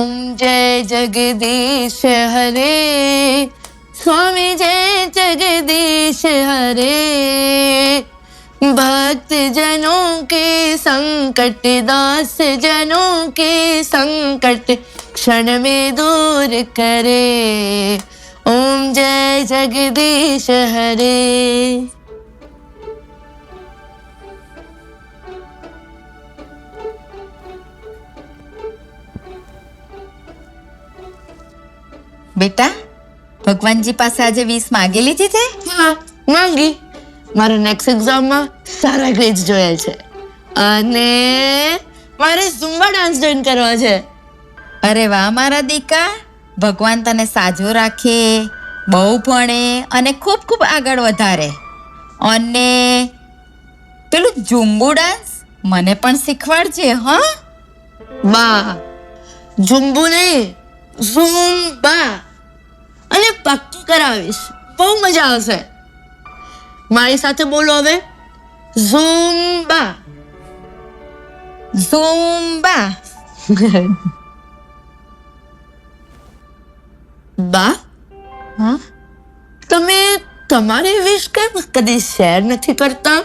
ओम जय जगदीश हरे, स्वामी जय जगदीश हरे। भक्त जनों के संकट, दास जनों के संकट क्षण में दूर करे। ओम जय जगदीश हरे। બેટા, ભગવાનજી પાસે આજે 20 માગી લીધી છે? હા, માંગી. મારા નેક્સ્ટ એક્ઝામમાં સારા ગ્રેડ્સ જોયા છે અને મારે ઝુમ્બા ડાન્સ જોઈન કરવા છે. અરે વાહ મારા દીકા, ભગવાન તને સાજો રાખે, બહુ ભણે અને ખૂબ ખૂબ આગળ વધારે. અને પેલું ઝુમ્બુ ડાન્સ મને પણ શીખવાડજે. હા બા, ઝુમ્બુ નહીં, ઝુમ્બા. અને પાક્કું કરાવીશ, બહુ મજા આવશે. મારી સાથે બોલો હવે, ઝુમ્બા. ઝુમ્બા. બા, હા, તમે તમારી વિશ કેમ કદી શેર નથી કરતા?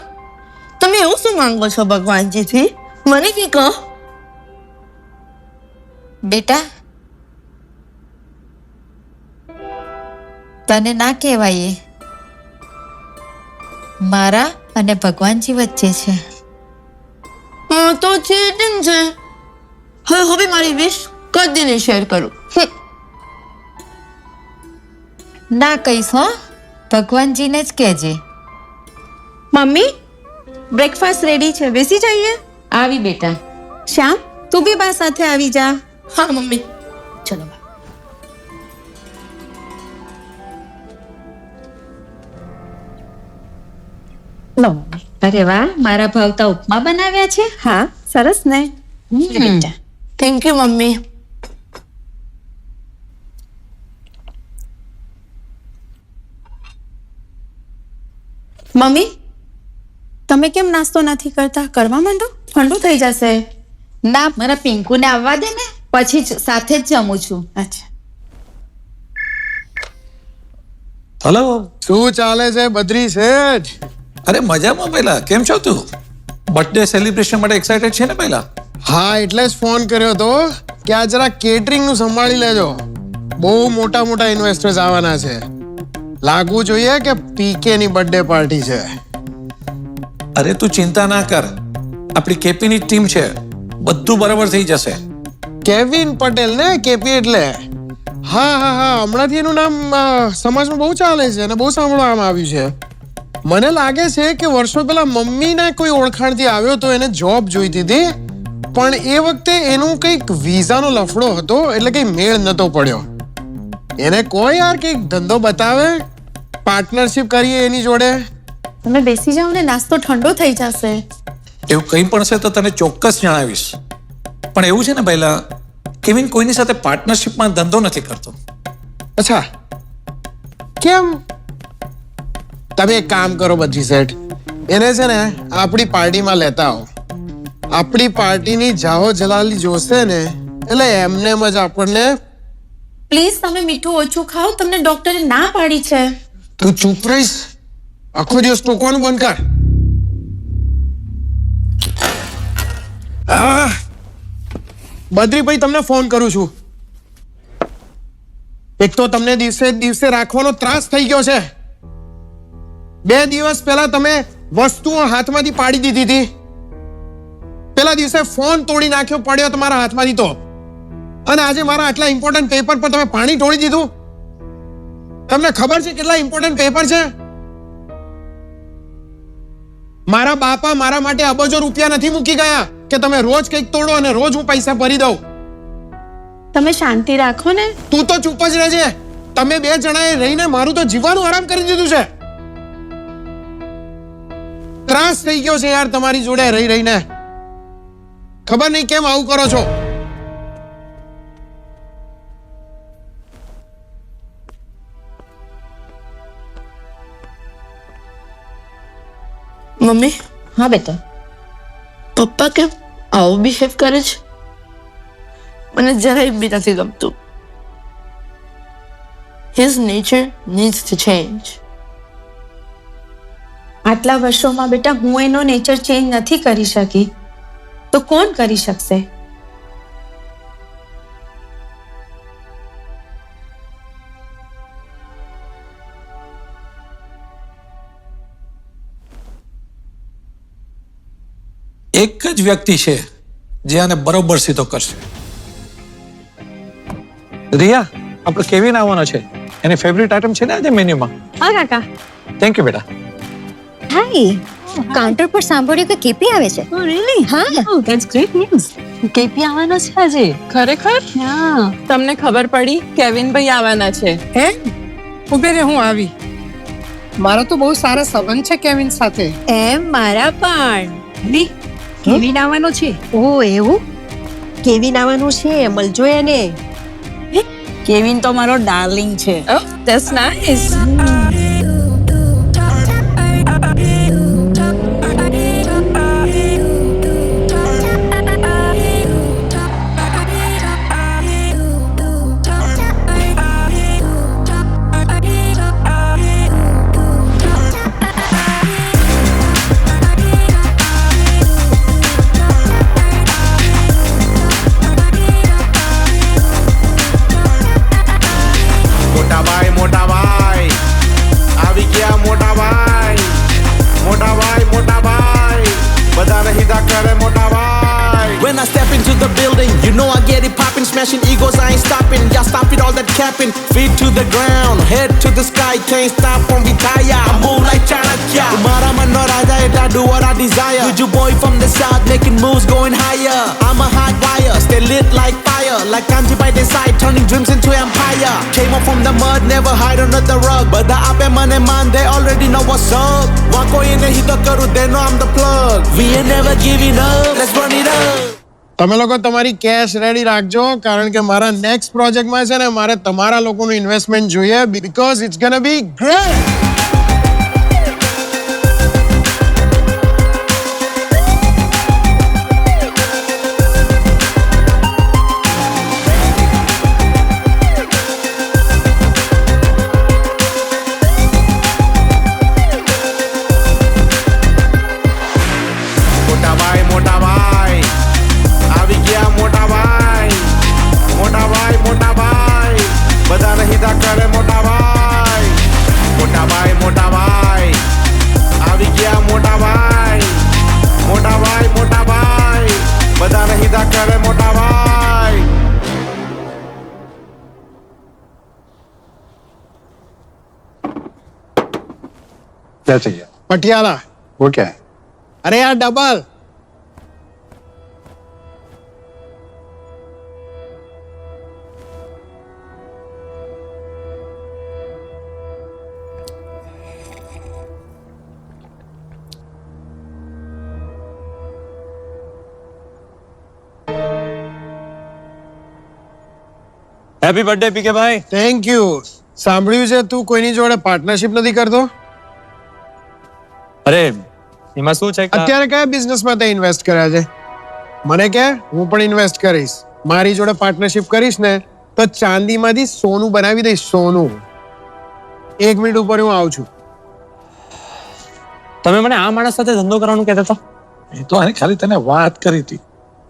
તમે એવું શું માંગો છો ભગવાનજીથી? મને કી કહો. બેટા, તને ના કહેવાય, મારા અને ભગવાનજી વચ્ચે છે. હા તો ચીટિંગ છે. હવે મારી વિશ કદી નહીં શેર કરું. ના કહીશ હો, ભગવાનજીને જ કહેજે. મમ્મી, બ્રેકફાસ્ટ રેડી છે, બેસી જઈએ. આવી બેટા. શ્યામ, તું બી બા સાથે આવી જા. હા મમ્મી, ચલો બા. લો મમ્મી. અરે વાહ, મારા ભાવતા ઉપમા બનાવ્યા છે. હા, સરસ ને. બેટા, થેન્ક યુ મમ્મી. મમ્મી, તમે કેમ નાસ્તો નથી કરતા? કરવા માંડો, ઠંડુ થઈ જશે. ના, મારા પિંકુને આવવા દે ને, પછી જ સાથે જ જમું છું. અચ્છા. હલો. શું ચાલે છે બદ્રી શેઠ? અરે મજામાં પહેલા, કેમ છો તું? બર્થડે સેલિબ્રેશન માટે એક્સાઇટેડ છે ને પહેલા? હા, એટલે જ ફોન કર્યો તો કે આ જરા કેટરિંગ નું સંભાળી લેજો. બહુ મોટા મોટા ઇન્વેસ્ટર્સ આવવાના છે. લાગવું જોઈએ કે પીકે ની બર્થડે પાર્ટી છે. અરે તું ચિંતા ના કર, આપણી કેપીની ટીમ છે, બધું બરાબર થઈ જશે. કેવિન પટેલ ને, કેપી એટલે? હા હા હા, હમણાંથી એનું નામ સમાજમાં બહુ ચાલે છે અને બહુ સાંભળવામાં આવ્યું છે. મને લાગે છે કે વર્ષો પહેલા મમ્મીના કોઈ ઓળખાણથી આવ્યો તો એને જોબ જોઈતી હતી, પણ એ વખતે એનું કંઈક વિઝાનો લફડો હતો, એટલે કંઈ મેળ નતો પડ્યો. એને કોઈ યાર કંઈક ધંધો બતાવે, પાર્ટનરશિપ કરીએ એની જોડે. તમે બેસી જાઓ ને, નાસ્તો ઠંડો થઈ જશે. એવું કંઈ પણ છે તો તને ચોક્કસ જણાવીશ. પણ એવું છે ને પહેલા, કેવિન કોઈની સાથે પાર્ટનરશિપમાં ધંધો નથી કરતો. અચ્છા, કેમ? તમે એક કામ કરો બદ્રી શેઠ, એને છે ને આપણી પાર્ટીમાં લેતા આવો. આપણી પાર્ટીની જાહો જલાલી જોશે ને એટલે એમને જ આપણને. પ્લીઝ તમે મીઠું ઓછું ખાઓ, તમને ડોક્ટરે ના પાડી છે. તું ચૂપ રહીશ, આખો દિવસ ટોકવાનું બંધ કર. બદ્રીભાઈ, તમને ફોન કરું છું. એક તો તમને દિવસે રાખવાનો ત્રાસ થઈ ગયો છે. 2 દિવસ પહેલા તમે વસ્તુઓ હાથમાંથી પાડી દીધી હતી. પેલા દિવસે ફોન તોડી નાખ્યો પડ્યો તમારા હાથમાંથી તો, અને આજે મારા આટલા ઇમ્પોર્ટન્ટ પેપર પર તમે પાણી ઢોળી દીધું. તમને ખબર છે કેટલા ઇમ્પોર્ટન્ટ પેપર છે? મારા બાપા મારા માટે અબજો રૂપિયા નથી મૂકી ગયા કે તમે રોજ કંઈક તોડો અને રોજ હું પૈસા ભરી દઉં. તમે શાંતિ રાખો ને. તું તો ચૂપ જ રહેજે. તમે 2 જણાએ રહીને મારું તો જીવવાનું આરામ કરી દીધું છે. ત્રાસ થઈ ગયો છે યાર તમારી જોડે રહી રહીને. ખબર નહીં કેમ આવું કરો છો. મમ્મી, હા બેટા. પપ્પા કેમ આવું બિહેવ કરે છે? મને જરાય બી નથી ગમતું. His nature needs to change. આટલા વર્ષોમાં બેટા હું એનો નેચર ચેન્જ નથી કરી શકી, તો કોણ કરી શકશે? એક જ વ્યક્તિ છે જે આને બરોબર સીધો કરશે. રિયા, આપણો કેવિન આવવાનો છે. એની ફેવરિટ આઈટમ છે ને આજે મેન્યુમાં. હા કાકા. થેન્ક યુ બેટા. હાય, કાઉન્ટર પર સાંભળ્યું કે કેપી આવે છે. Oh, really? હા. Oh, that's great news. KP આવવાનો છે આજે. ખરેખર હા. તમને ખબર પડી કેવિન ભાઈ આવવાના છે? હે ઉભે રે, હું આવી. મારો તો બહુ સારા સંબંધ છે કેવિન સાથે. એમ મારા પણ. લી, કેવિન આવવાનો છે. ઓ એવું? કેવિન આવવાનું છે, મળજો એને. કેવિન તો મારો ડાર્લિંગ છે. Oh, that's nice. મોટા ભાઈ આવી ગયા. મોટા ભાઈ બધાને હિદા કરે. મોટા ભાઈ when I step into the building you know I get it popping, smashing egos I ain't stopping. Y'all stop it all that capping, feet to the ground, head to the sky, can't stop from retire. I move like Chanakya, mara manno raja eta do what I desire. Juju boy from the south making moves going higher. I'm a hot wire, stay lit like fire, like Kanji by the side, turning dreams into empire. Came up from the mud, never hide under the rug. Bada ape mane man, they already know what's up. Wako ine hito karu, they know I'm the plug. We ain't never giving up, let's run it up. તમે લોકો તમારી cache ready રાખજો, કારણ કે મારા next પ્રોજેક્ટમાં છે ને મારે તમારા લોકોનું ઇન્વેસ્ટમેન્ટ જોઈએ, because it's gonna be great. મોટા ભાઈ આવી ગયા. મોટા ભાઈ બધાને હિદા કરે. મોટા ભાઈ આવી ગયા. મોટા ભાઈ બધાને હિદા કરે. મોટા ભાઈ क्या चाहिए? પટિયાલા. वो क्या है? અરે યાર ડબલ. હેપી બર્થડે પીકે ભાઈ. Thank you. સાંભળ્યું છે તું કોઈની જોડે પાર્ટનરશિપ નથી કરતો? અરે એમાં શું છે કે અત્યારે કયા બિઝનેસમાં તે ઇન્વેસ્ટ કર્યા છે? મને કે હું પણ ઇન્વેસ્ટ કરીશ. મારી જોડે પાર્ટનરશિપ કરીશ ને તો ચાંદીમાંથી સોનું બનાવી દઈશ. સોનું. 1 મિનિટ ઉપર હું આવું છું. તમે મને આ માણસ સાથે ધંધો કરવાનું કહેતા હતા. એ તો આને ખાલી તને વાત કરી હતી.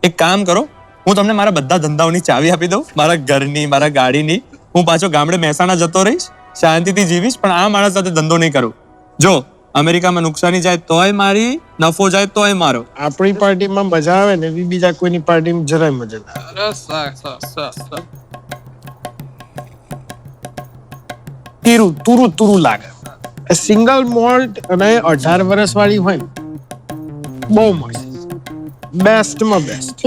એક કામ કરો, હું તમને મારા બધા ધંધાઓની ચાવી આપી દઉં, મારા ઘરની, મારા ગાડીની. હું પાછો ગામડે મહેસાણા જતો રહીશ, શાંતિથી જીવીશ, પણ આ માણસ સાથે ધંધો નહીં કરું. જો અમેરિકામાં નુકસાની જાય તોય મારી, નફો જાય તોય મારો. આપણી પાર્ટીમાં મજા આવે ને એવી બીજા કોઈની પાર્ટીમાં જરાય મજા ના આવે. તુરું લાગે. સિંગલ મોલ્ટ અને 18 વર્ષ વાળી હોય ને બહુ મસ્ત. બેસ્ટમાં બેસ્ટ.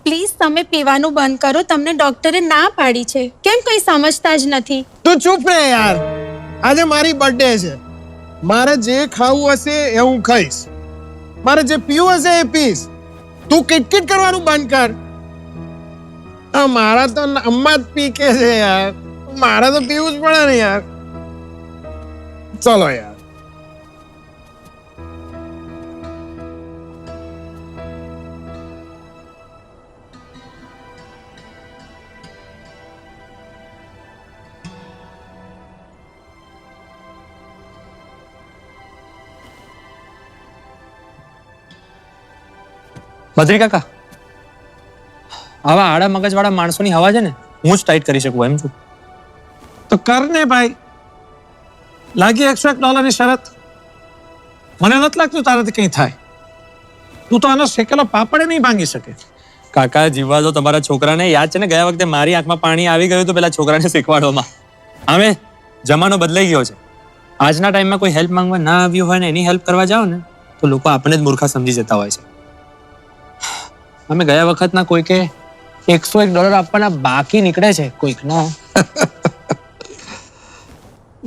પ્લીઝ તમે પીવાનું બંધ કરો, તમને ડોક્ટરે ના પાડી છે. કેમ કંઈ સમજતા જ નથી? તું ચૂપ રહે યાર. આજે મારી બર્થડે છે. મારે જે ખાવું હશે એ હું ખાઈશ. મારે જે પીવું હશે એ પીશ. તું કિટકિટ કરવાનું બંધ કર. મારા તો અમ્મા જ પી કે છે યાર. મારે તો પીવું જ પડે ને યાર. ચલો યાર. બદ્રી કાકા, આવા આડા મગજવાળા માણસોની હવા છે ને હું જ ટાઈટ કરી શકું એમ છું. તો કર ને ભાઈ, લાગી $100 ની શરત. મને નથી લાગતું તારાથી કંઈ થાય. તું તો આનો શેકેલો પાપડ નહીં ભાંગી શકે. કાકા જીવવા દો તમારા છોકરાને. યાદ છે ને ગયા વખતે મારી આંખમાં પાણી આવી ગયું તો પેલા છોકરાને શીખવાડવામાં. હવે જમાનો બદલાઈ ગયો છે. આજના ટાઈમમાં કોઈ હેલ્પ માંગવા ના આવ્યું હોય ને એની હેલ્પ કરવા જાઓ ને તો લોકો આપણને જ મૂર્ખા સમજી જતા હોય છે. અમે ગયા વખતના કોઈકે $101 આપવાના બાકી નીકળે છે કોઈકના.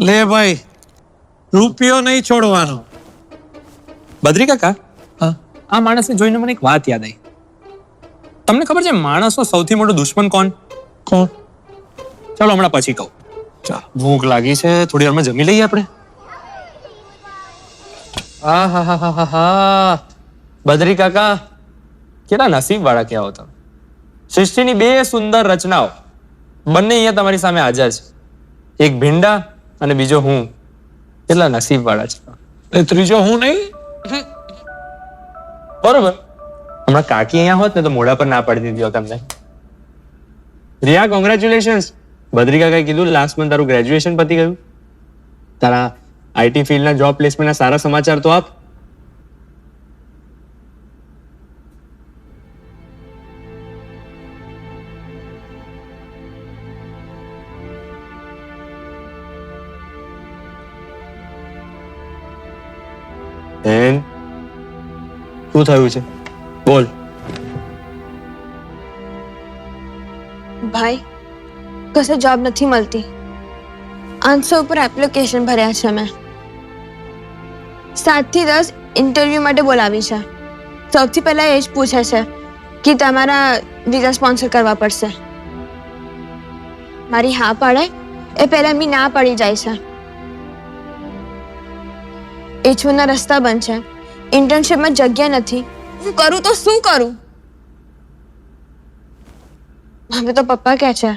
લે ભાઈ, રૂપિયો નહીં છોડવાનો. બદ્રી કાકા, આ માણસને જોઈને મને એક વાત યાદ આવી. તમને ખબર છે માણસનો સૌથી મોટો દુશ્મન કોણ? કોણ? ચાલો હમણાં પછી કહું. ચાલ, ભૂખ લાગી છે, થોડી વારમાં જમી લઈએ આપણે. આહાહાહાહા. બદ્રી કાકા, કેટલા નસીબ વાળા કહેવો તમે. સૃષ્ટિની 2 સુંદર રચનાઓ બંને અહીંયા તમારી સામે હાજર છે. એક ભીંડા અને બીજો હું. કેટલા નસીબ વાળા છે. એ ત્રીજો હું નહીં. બરોબર. હમણાં કાકી અહીંયા હોત ને તો મોઢા પર ના પાડી દીધી હોત તમને. રિયા, કોંગ્રેચ્યુલેશન્સ. બદ્રી કાકાએ કીધું લાસ્ટ મંથ તારું ગ્રેજ્યુએશન પતી ગયું. તારા આઈટી ફિલ્ડના જોબ પ્લેસમેન્ટના સારા સમાચાર તો આપ. શું થયું છે? બોલ. ભાઈ, કશે જોબ નથી મળતી. 800 ઉપર એપ્લિકેશન ભર્યા છે મેં. 7 થી 10 ઇન્ટરવ્યુ માટે બોલાવી છે. સૌથી પહેલા એ જ પૂછે છે કે તમારા વિઝા સ્પોન્સર કરવા પડશે. મારી હા પાડે એ પહેલા એમની ના પડી જાય છે. H1ના રસ્તા બંધ છે. ઇન્ટર્નશિપમાં જગ્યા નથી. હું કરું તો શું કરું? હવે તો પપ્પા કહે છે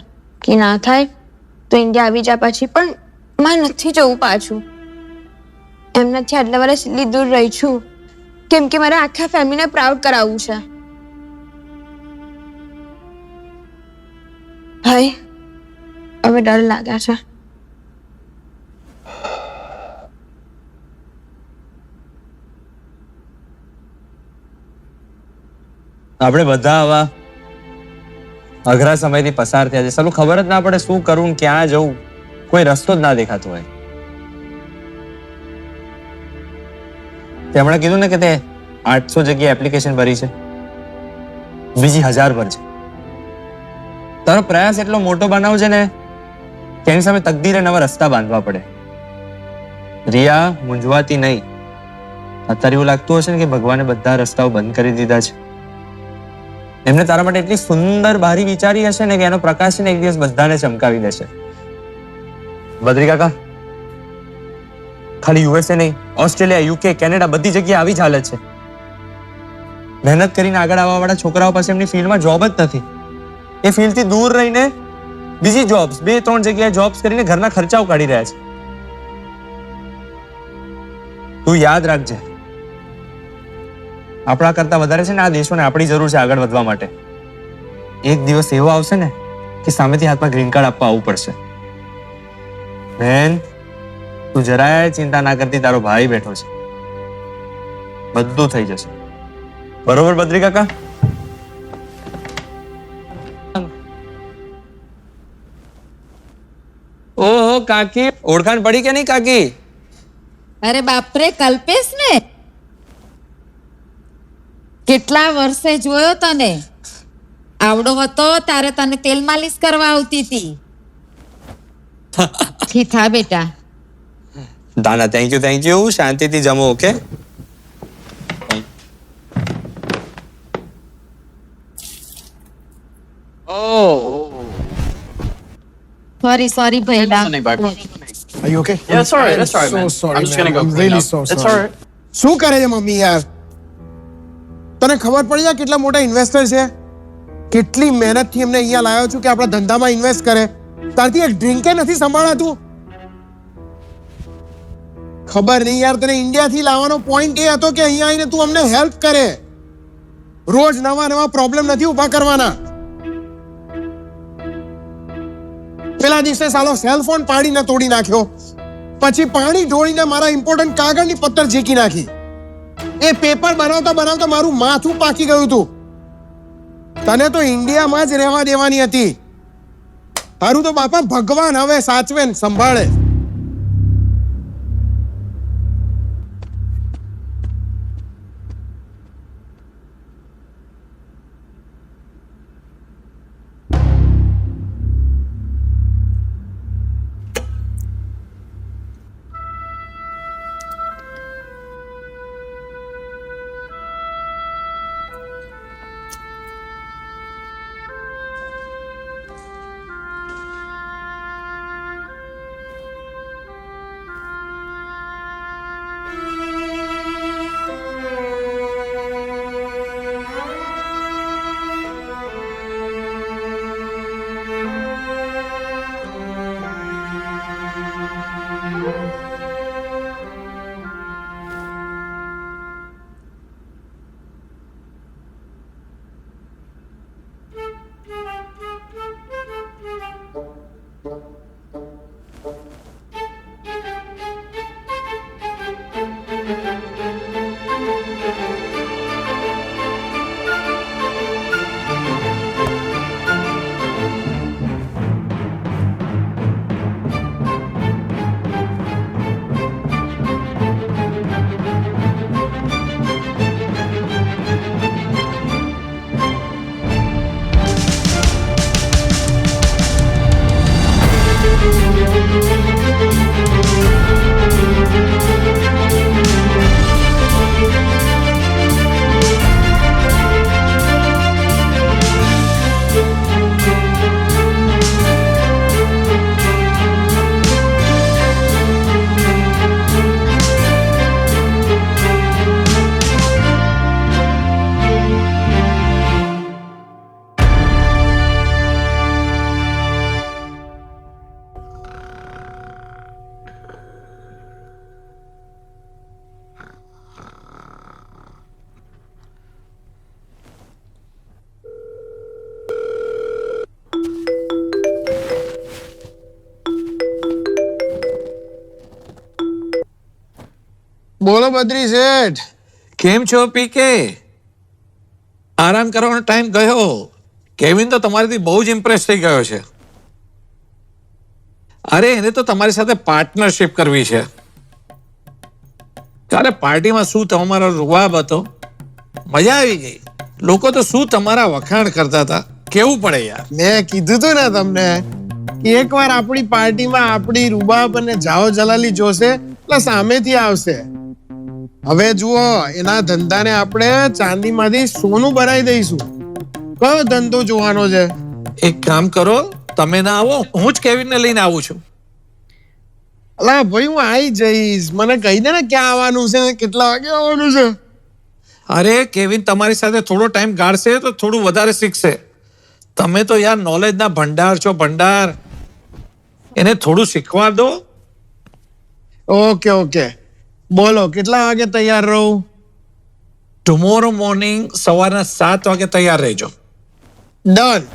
કે ના થાય તો ઇન્ડિયા આવી જા પછી, પણ મારે નથી જવું પાછું. એમનાથી આટલા વર્ષ એટલી દૂર રહી છું કેમ કે મારે આખા ફેમિલીને પ્રાઉડ કરાવવું છે. ભાઈ, હવે ડર લાગે છે. આપણે બધા આવા અઘરા સમયથી પસાર થયા છે. સાલું ખબર જ ના પડે શું કરવું, ક્યાં જવું, કોઈ રસ્તો જ ના દેખાતો હોય. તેમણે કીધું ને કે તે 800 જગ્યાએ એપ્લિકેશન ભરી છે, બીજી 1000 પર છે. તારો પ્રયાસ એટલો મોટો બનાવ છે ને કે એની સામે તકદીરે નવા રસ્તા બાંધવા પડે. રિયા, મૂંઝવાતી નહીં. અત્યારે એવું લાગતું હશે ને કે ભગવાને બધા રસ્તાઓ બંધ કરી દીધા છે. એમને તારા માટે એટલી સુંદર બારી વિચારી હશે ને કે એનો પ્રકાશ ને એક દિવસ બધાને ચમકાવી દેશે. બદ્રી કાકા, ખાલી USA નહીં, ઓસ્ટ્રેલિયા, UK, કેનેડા બધી જગ્યાએ આવી જ હાલત છે. મહેનત કરીને આગળ આવવા વાળા છોકરાઓ પાસે એમની ફિલ્ડમાં જોબ જ નથી. એ ફિલ્ડથી દૂર રહીને બીજી જોબ્સ 2-3 જગ્યાએ જોબ્સ કરીને ઘરના ખર્ચાઓ કાઢી રહ્યા છે. તું યાદ રાખજે, આપણા કરતા વધારે છે ને આ દેશોને આપણી જરૂર છે આગળ વધવા માટે. એક દિવસ એવો આવશે ને કે સામેથી હાથમાં ગ્રીન કાર્ડ આપવા આવવું પડશે. બેન, તું જરાય ચિંતા ના કરતી, તારો ભાઈ બેઠો છે. બધું થઈ જશે. બરોબર બદ્રી કાકા? ઓહો કાકી, ઓળખાણ પડી કે નહીં કાકી? અરે બાપરે, કલ્પેશ ને કેટલા વર્ષે જોયો તને. આવડો હતો તારે તને તેલ માલિશ કરવા આવતી હતી. થા બેટા. દાના, થેન્ક યુ. શાંતિથી જમો. ઓકે. સોરી ભૈલા. Are you okay? Yeah, that's all right, So man. sorry, I'm just man. gonna go I'm clean really up. so It's sorry. all right. શું કરે છે મમ્મી યાર? તને ખબર પડી જાય કેટલા મોટા ઇન્વેસ્ટર છે? કેટલી મહેનતથી એમને અહીંયા લાવ્યો છું કે આપણા ધંધામાં ઇન્વેસ્ટ કરે. તારથી એક ડ્રિંકે નથી સંભાળાતું. ખબર નહીં યાર, તને ઇન્ડિયાથી લાવવાનો પોઈન્ટ એ હતો કે અહીંયા આવીને તું અમને હેલ્પ કરે. રોજ નવા નવા પ્રોબ્લેમ નથી ઊભા કરવાના. પેલા દિવસે સાલો સેલફોન પાડીને તોડી નાખ્યો, પછી પાણી ઢોળીને મારા ઇમ્પોર્ટન્ટ કાગળની પત્તર ઝીકી નાખી. એ પેપર બનાવતા બનાવતા મારું માથું પાકી ગયું હતું. તને તો ઇન્ડિયામાં જ રહેવા દેવાની હતી. તારું તો બાપા ભગવાન હવે સાચવે ને સંભાળે. બોલો બદ્રી શેઠ. કેમ છો પીકે? આરામ કરવાનો ટાઈમ ગયો. કેવિન તો તમારાથી બહુ જ ઇમ્પ્રેસ થઈ ગયો છે. અરે એને તો તમારી સાથે પાર્ટનરશિપ કરવી છે. ત્યારે પાર્ટીમાં શું તમારો રૂવાબ હતો, મજા આવી ગઈ. લોકો તો શું તમારા વખાણ કરતા હતા. કેવું પડે યાર. મેં કીધું તું ને તમને કે એકવાર આપણી પાર્ટીમાં આપણી રૂબાબ અને જાઓ જલાલી જોશે એટલે સામેથી આવશે. હવે જુઓ, એના ધંધાને આપણે ચાંદીમાંથી સોનું બનાવી દઈશું. કયો ધંધો જોવાનો છે? એક કામ કરો, તમે ના આવો, હું જ કેવિનને લઈને આવું છું. અલા ભાઈ, હું આવી જઈશ. મને કહી દે ને ક્યાં આવવાનું છે, કેટલા વાગે આવવાનું છે. અરે કેવિન તમારી સાથે થોડો ટાઈમ ગાળશે તો થોડું વધારે શીખશે. તમે તો યાર નોલેજના ભંડાર છો, ભંડાર. એને થોડું શીખવા દો. ઓકે ઓકે, બોલો કેટલા વાગે તૈયાર રહું? ટુમોરો મોર્નિંગ સવારના 7 વાગે તૈયાર રહેજો. ડન.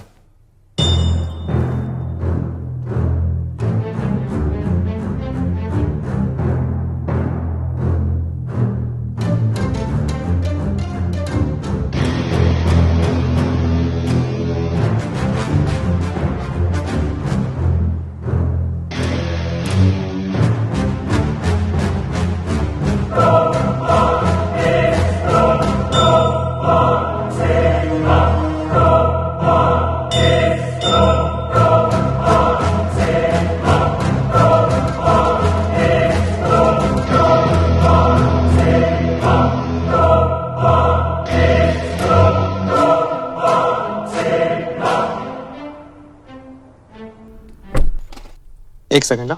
એક સેકન્ડ.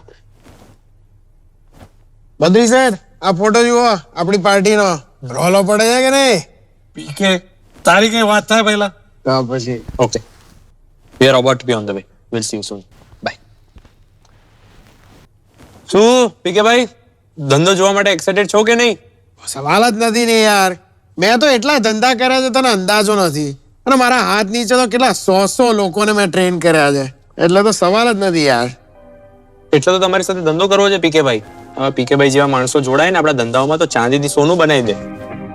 બદ્રી સર, આ ફોટો જુઓ આપણી પાર્ટીનો. રોલો પડે છે કે નહીં? પીકે તારી કઈ વાત થાય પહેલા. તો પછી okay, we are about to be on the way. Will see you soon. Bye. શું પીકે ભાઈ, ધંધો જોવા માટે એક્સાઇટેડ છો કે નહીં? સવાલ જ નથી ને યાર. મેં તો એટલા ધંધા કર્યા છે તને અંદાજો નથી, અને મારા હાથ નીચે તો કેટલા 100 લોકોને મેં ટ્રેન કર્યા છે, એટલે તો સવાલ જ નથી યાર. એટલે તો તમારી સાથે ધંધો કરવો છે પીકેભાઈ. હવે પીકેભાઈ જેવા માણસો જોડાય ને આપણા ધંધાઓમાં તો ચાંદીથી સોનું બનાવી દે.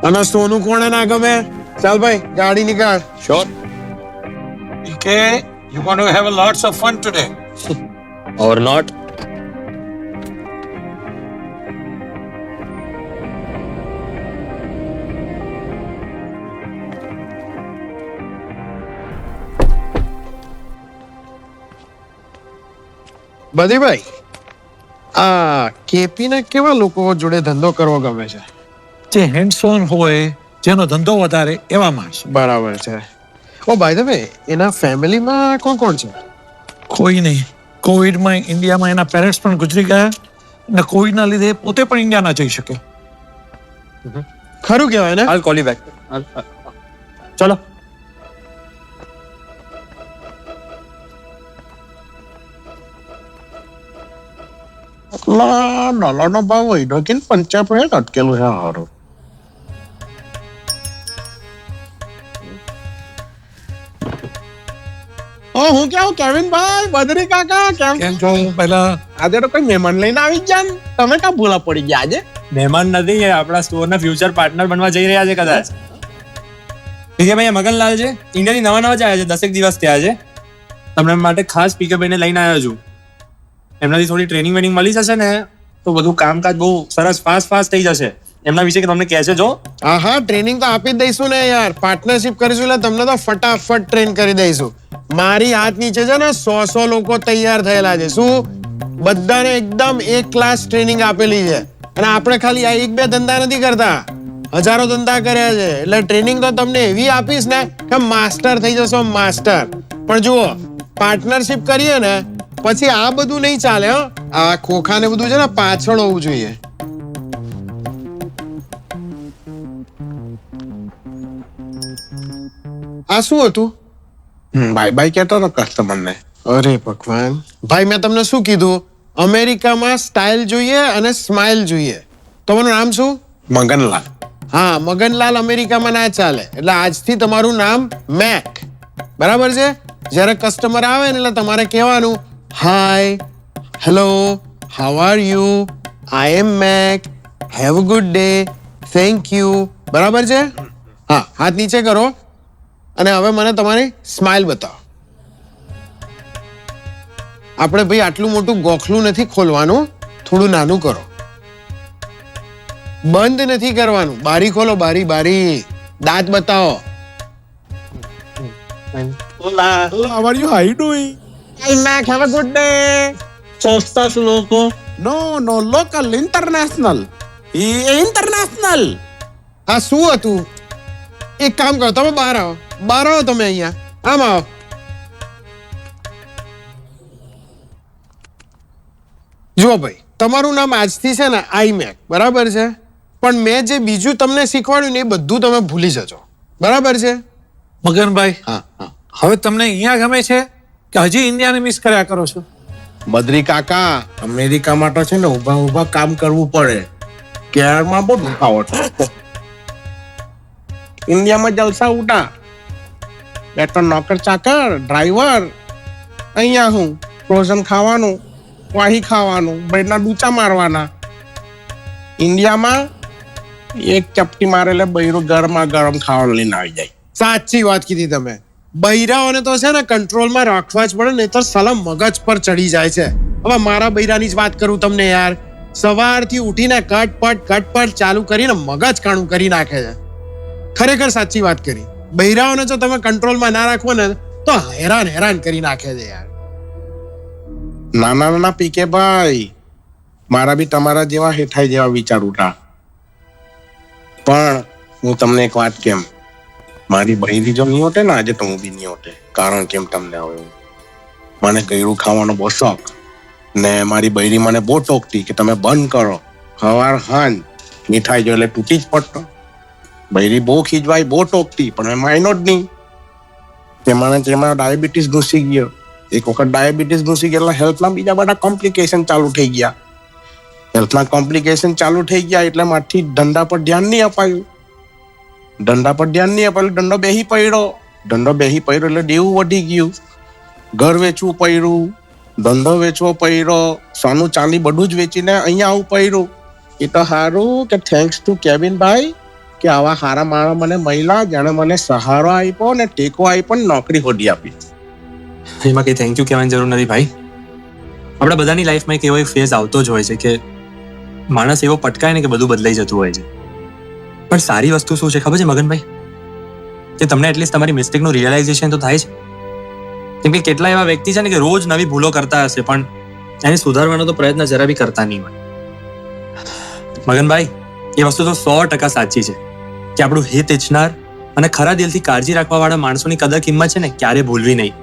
અને સોનું કોણે ના ગમે? ચાલ ભાઈ ગાડી નીકાળ. Sure. Okay, you're going to have a lots of fun today. Or not. બધીભાઈ, આ કેપી ને કેવા લોકો જોડે ધંધો કરવો ગમે છે? જે હેન્ડ્સ ઓન હોય, જેનો ધંધો વધારે એવા માણસ. બરાબર છે. ઓ ભાઈ તમે એના ફેમિલીમાં કોણ કોણ છે? કોઈ નહીં. કોવિડમાં ઇન્ડિયામાં એના પેરેન્ટ્સ પણ ગુજરી ગયા અને કોવિડના લીધે પોતે પણ ઇન્ડિયા ના જઈ શકે. ખરું કહેવાય ને? I'll call you back. ચલો. ડોલરનો ભાવ હોય કે 50 અટકેલું છે હારું. હું કેવું કેવિનભાઈ, બદરી કાકા કેમ છો? પહેલા આજે તો કોઈ મહેમાન લઈને આવી ગયા ને, તમે કા ભૂલા પડી ગયા આજે? મહેમાન નથી, એ આપણા સ્ટોરના ફ્યુચર પાર્ટનર બનવા જઈ રહ્યા છે કદાચ. પીકેભાઈ મગનલાલ છે, ઇન્ડિયાની નવા જ આવ્યા છે, 10 દિવસ થયા છે. તમને માટે ખાસ પીકેભાઈને લઈને આવ્યો છું. એમનાથી થોડી ટ્રેનિંગ વેનિંગ મળી જશે ને તો બધું કામકાજ બહુ સરસ ફાસ્ટ થઈ જશે. એમના વિશે તમને કહે છે જો. હા, ટ્રેનિંગ તો આપી જ દઈશું ને યાર, પાર્ટનરશિપ કરીશું એટલે તમને તો ફટાફટ ટ્રેન કરી દઈશું. મારી હાથ નીચે છે ને 100 લોકો તૈયાર થયેલા છે. શું? બધાને એકદમ એક ક્લાસ ટ્રેનિંગ આપેલી છે, અને આપણે ખાલી આ 1-2 ધંધા નથી કરતા, હજારો ધંધા કર્યા છે. એટલે ટ્રેનિંગ તો તમને એવી આપીશ ને કે માસ્ટર થઈ જશો, માસ્ટર. પણ જુઓ, પાર્ટનરશિપ કરીએ ને પછી આ બધું નહીં ચાલે. આ ખોખા ને બધું છે ને પાછળ હોવું જોઈએ. આ શું હતું? બાય બાય કહેતો હતો કસ્ટમરને. અરે ભગવાન ભાઈ, મેં તમને શું કીધું? અમેરિકામાં સ્ટાઇલ જોઈએ અને સ્માઇલ જોઈએ. તમારું નામ શું? મગનલાલ. હા, મગનલાલ અમેરિકામાં ના ચાલે, એટલે આજથી તમારું નામ મેક. બરાબર છે? જ્યારે કસ્ટમર આવે ને એટલે તમારે કહેવાનું, hi, hello, how are you, I am Mac, have a good day, thank you. બરાબર છે? હા, હાથ નીચે કરો અને હવે મને તમારી સ્માઇલ બતાવો. આપણે ભાઈ આટલું મોટું ગોખલું નથી ખોલવાનું, થોડું નાનું કરો. બંધ નથી કરવાનું, બારી ખોલો, બારી. દાંત બતાવો. How are you? How you doing? Hi Mac, have a good day. Sostas loco. No, local, international. International. હા, શું હતું? એક કામ કરો, તમે બહાર આવો તમે અહીંયા. આમ આવો. જુઓ ભાઈ, તમારું નામ આજથી છે ને આઈ મેક, બરાબર છે? પણ મેં જે બીજું તમને શીખવાડ્યું ને એ બધું તમે ભૂલી જજો. બરાબર છે? મગનભાઈ, હા. હવે તમને અહીંયા ગમે છે કે હજી ઇન્ડિયાને મિસ કર્યા કરો છો? બદ્રી કાકા, અમેરિકામાં તો છે ને ઊભા કામ કરવું પડે. કેરમાં બહુ દુખાવો છે. ઇન્ડિયામાં જલસા ઉઠા, બે તો નોકર ચાકર, ડ્રાઈવર. અહીંયા હું ફ્રોઝન ખાવાનું, વાહી ખાવાનું, બેડના ડૂચા મારવાના. ઇન્ડિયામાં એક ચપટી મારે એટલે બૈરું ગરમ ખાવાનું લઈને આવી જાય. સાચી વાત કીધી તમે. બૈરાઓને તો છે ને કંટ્રોલમાં રાખવા જ પડે, નહીં તો સાલા મગજ પર ચડી જાય છે. હવે મારા બૈરાની જ વાત કરું તમને યાર, સવારથી ઉઠીને કટપટ ચાલુ કરીને મગજ કાણું કરી નાખે છે. ખરેખર સાચી વાત કરી. બૈરાઓને જો તમે કંટ્રોલમાં ના રાખો ને તો હેરાન કરી નાખે છે યાર. નાના પીકે ભાઈ, મારા બી તમારા જેવા હેઠાઈ જેવા વિચાર ઉઠા. પણ હું તમને એક વાત કેમ, મારી બૈરી જો નહીં હોતે ને આજે તો હું બી નહીં હોતે. કારણ કેમ તમને હવે, મને ગળ્યું ખાવાનો બહુ શોખ, ને મારી બૈરી મને બહુ ટોકતી કે તમે બંધ કરો. સવાર હાંજ મીઠાઈ જો એટલે તૂટી જ પડતો. બૈરી બહુ ખીજવાય, બહુ ટોકતી, પણ મેં માન્યો જ નહીં. તેમાં ડાયાબિટીસ ઘૂસી ગયો. એક વખત ડાયાબિટીસ ઘૂસી ગયા એટલે હેલ્થના બીજા બધા કોમ્પ્લિકેશન ચાલુ થઈ ગયા. એટલે મારથી ધંધા પર ધ્યાન નહીં અપાયું. ધંધા પર ધ્યાન નહીં આપે એટલે ધંધો બેહી પડ્યો એટલે દેવું વધી ગયું, ઘર વેચવું પડ્યું, ધંધો વેચવો પડ્યો, સોનું ચાંદી બધું જ વેચીને અહીંયા આવું પડ્યું. એ તો સારું કે થેન્ક્સ ટુ કેવિનભાઈ કે આવા સારા માણસ મને મળ્યા જેણે મને સહારો આપ્યો ને ટેકો આપ્યો ને નોકરી શોધી આપી. એમાં કંઈ થેન્ક યુ કહેવાની જરૂર નથી ભાઈ. આપણા બધાની લાઈફમાં એક એવો એક ફેઝ આવતો જ હોય છે કે માણસ એવો પટકાય ને કે બધું બદલાઈ જતું હોય છે. પણ સારી વસ્તુ શું છે ખબર છે મગનભાઈ? કે તમને એટલીસ્ટ તમારી મિસ્ટેકનું રિયલાઇઝેશન તો થાય છે. કેમ કે કેટલા એવા વ્યક્તિ છે ને કે રોજ નવી ભૂલો કરતા હશે પણ એને સુધારવાનો તો પ્રયત્ન જરા બી કરતા નહીં હોય. મગનભાઈ, એ વસ્તુ તો 100% સાચી છે કે આપણું હિત ઈચ્છનાર અને ખરા દિલથી કાળજી રાખવા વાળા માણસોની કદર કિંમત છે ને ક્યારે ભૂલવી નહીં.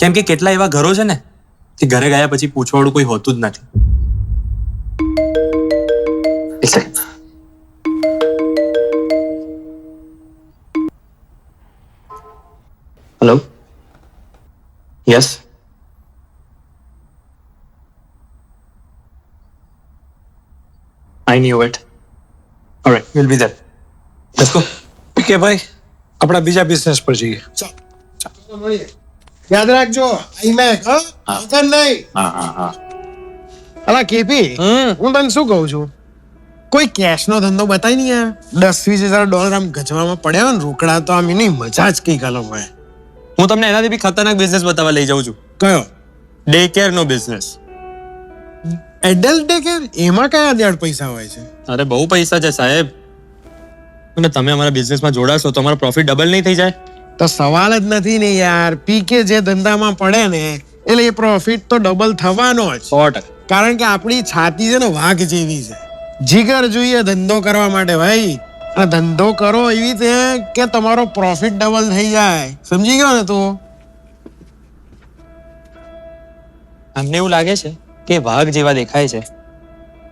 કેમ કે કેટલા એવા ઘરો છે ને કે ઘરે ગયા પછી પૂછવાળું કોઈ હોતું જ નથી. Hello, yes, I knew it. All right, we'll be there. Let's go. કે ભાઈ આપણા બીજા બિઝનેસ પર જઈએ. યાદ રાખજો આઈમેક વગર નહીં. અલા કેપી, હું તને શું કહું છું, કોઈ કેશ નો ધંધો બતાય નહીં યાર. $10,000-20,000 આમ ગજવામાં પડ્યા હોય ને રોકડા તો આમ એની મજા જ કઈક અલગ હોય. હું તમને એનાથી બી ખતરનાક બિઝનેસ બતાવવા લઈ જાઉં છું. કયો? ડે કેર નો બિઝનેસ. Adult day care? એમાં કયા દેડ પૈસા હોય છે? અરે બહુ પૈસા છે સાહેબ. અને તમે અમારા બિઝનેસમાં જોડાશો તો અમારો પ્રોફિટ ડબલ નહીં થઈ જાય? તો સવાલ જ નથી ને યાર. પીકે જે ધંધામાં પડે ને એટલે એ પ્રોફિટ તો ડબલ થવાનો જ. 100%. કારણ કે આપણી છાતી છે ને વાઘ જેવી છે. જીગર જોઈએ ધંધો કરવા માટે ભાઈ. અને ધંધો કરો એવી રીતે કે તમારો પ્રોફિટ ડબલ થઈ જાય. સમજી ગયો ને તું? અમને એવું લાગે છે કે વાઘ જેવા દેખાય છે.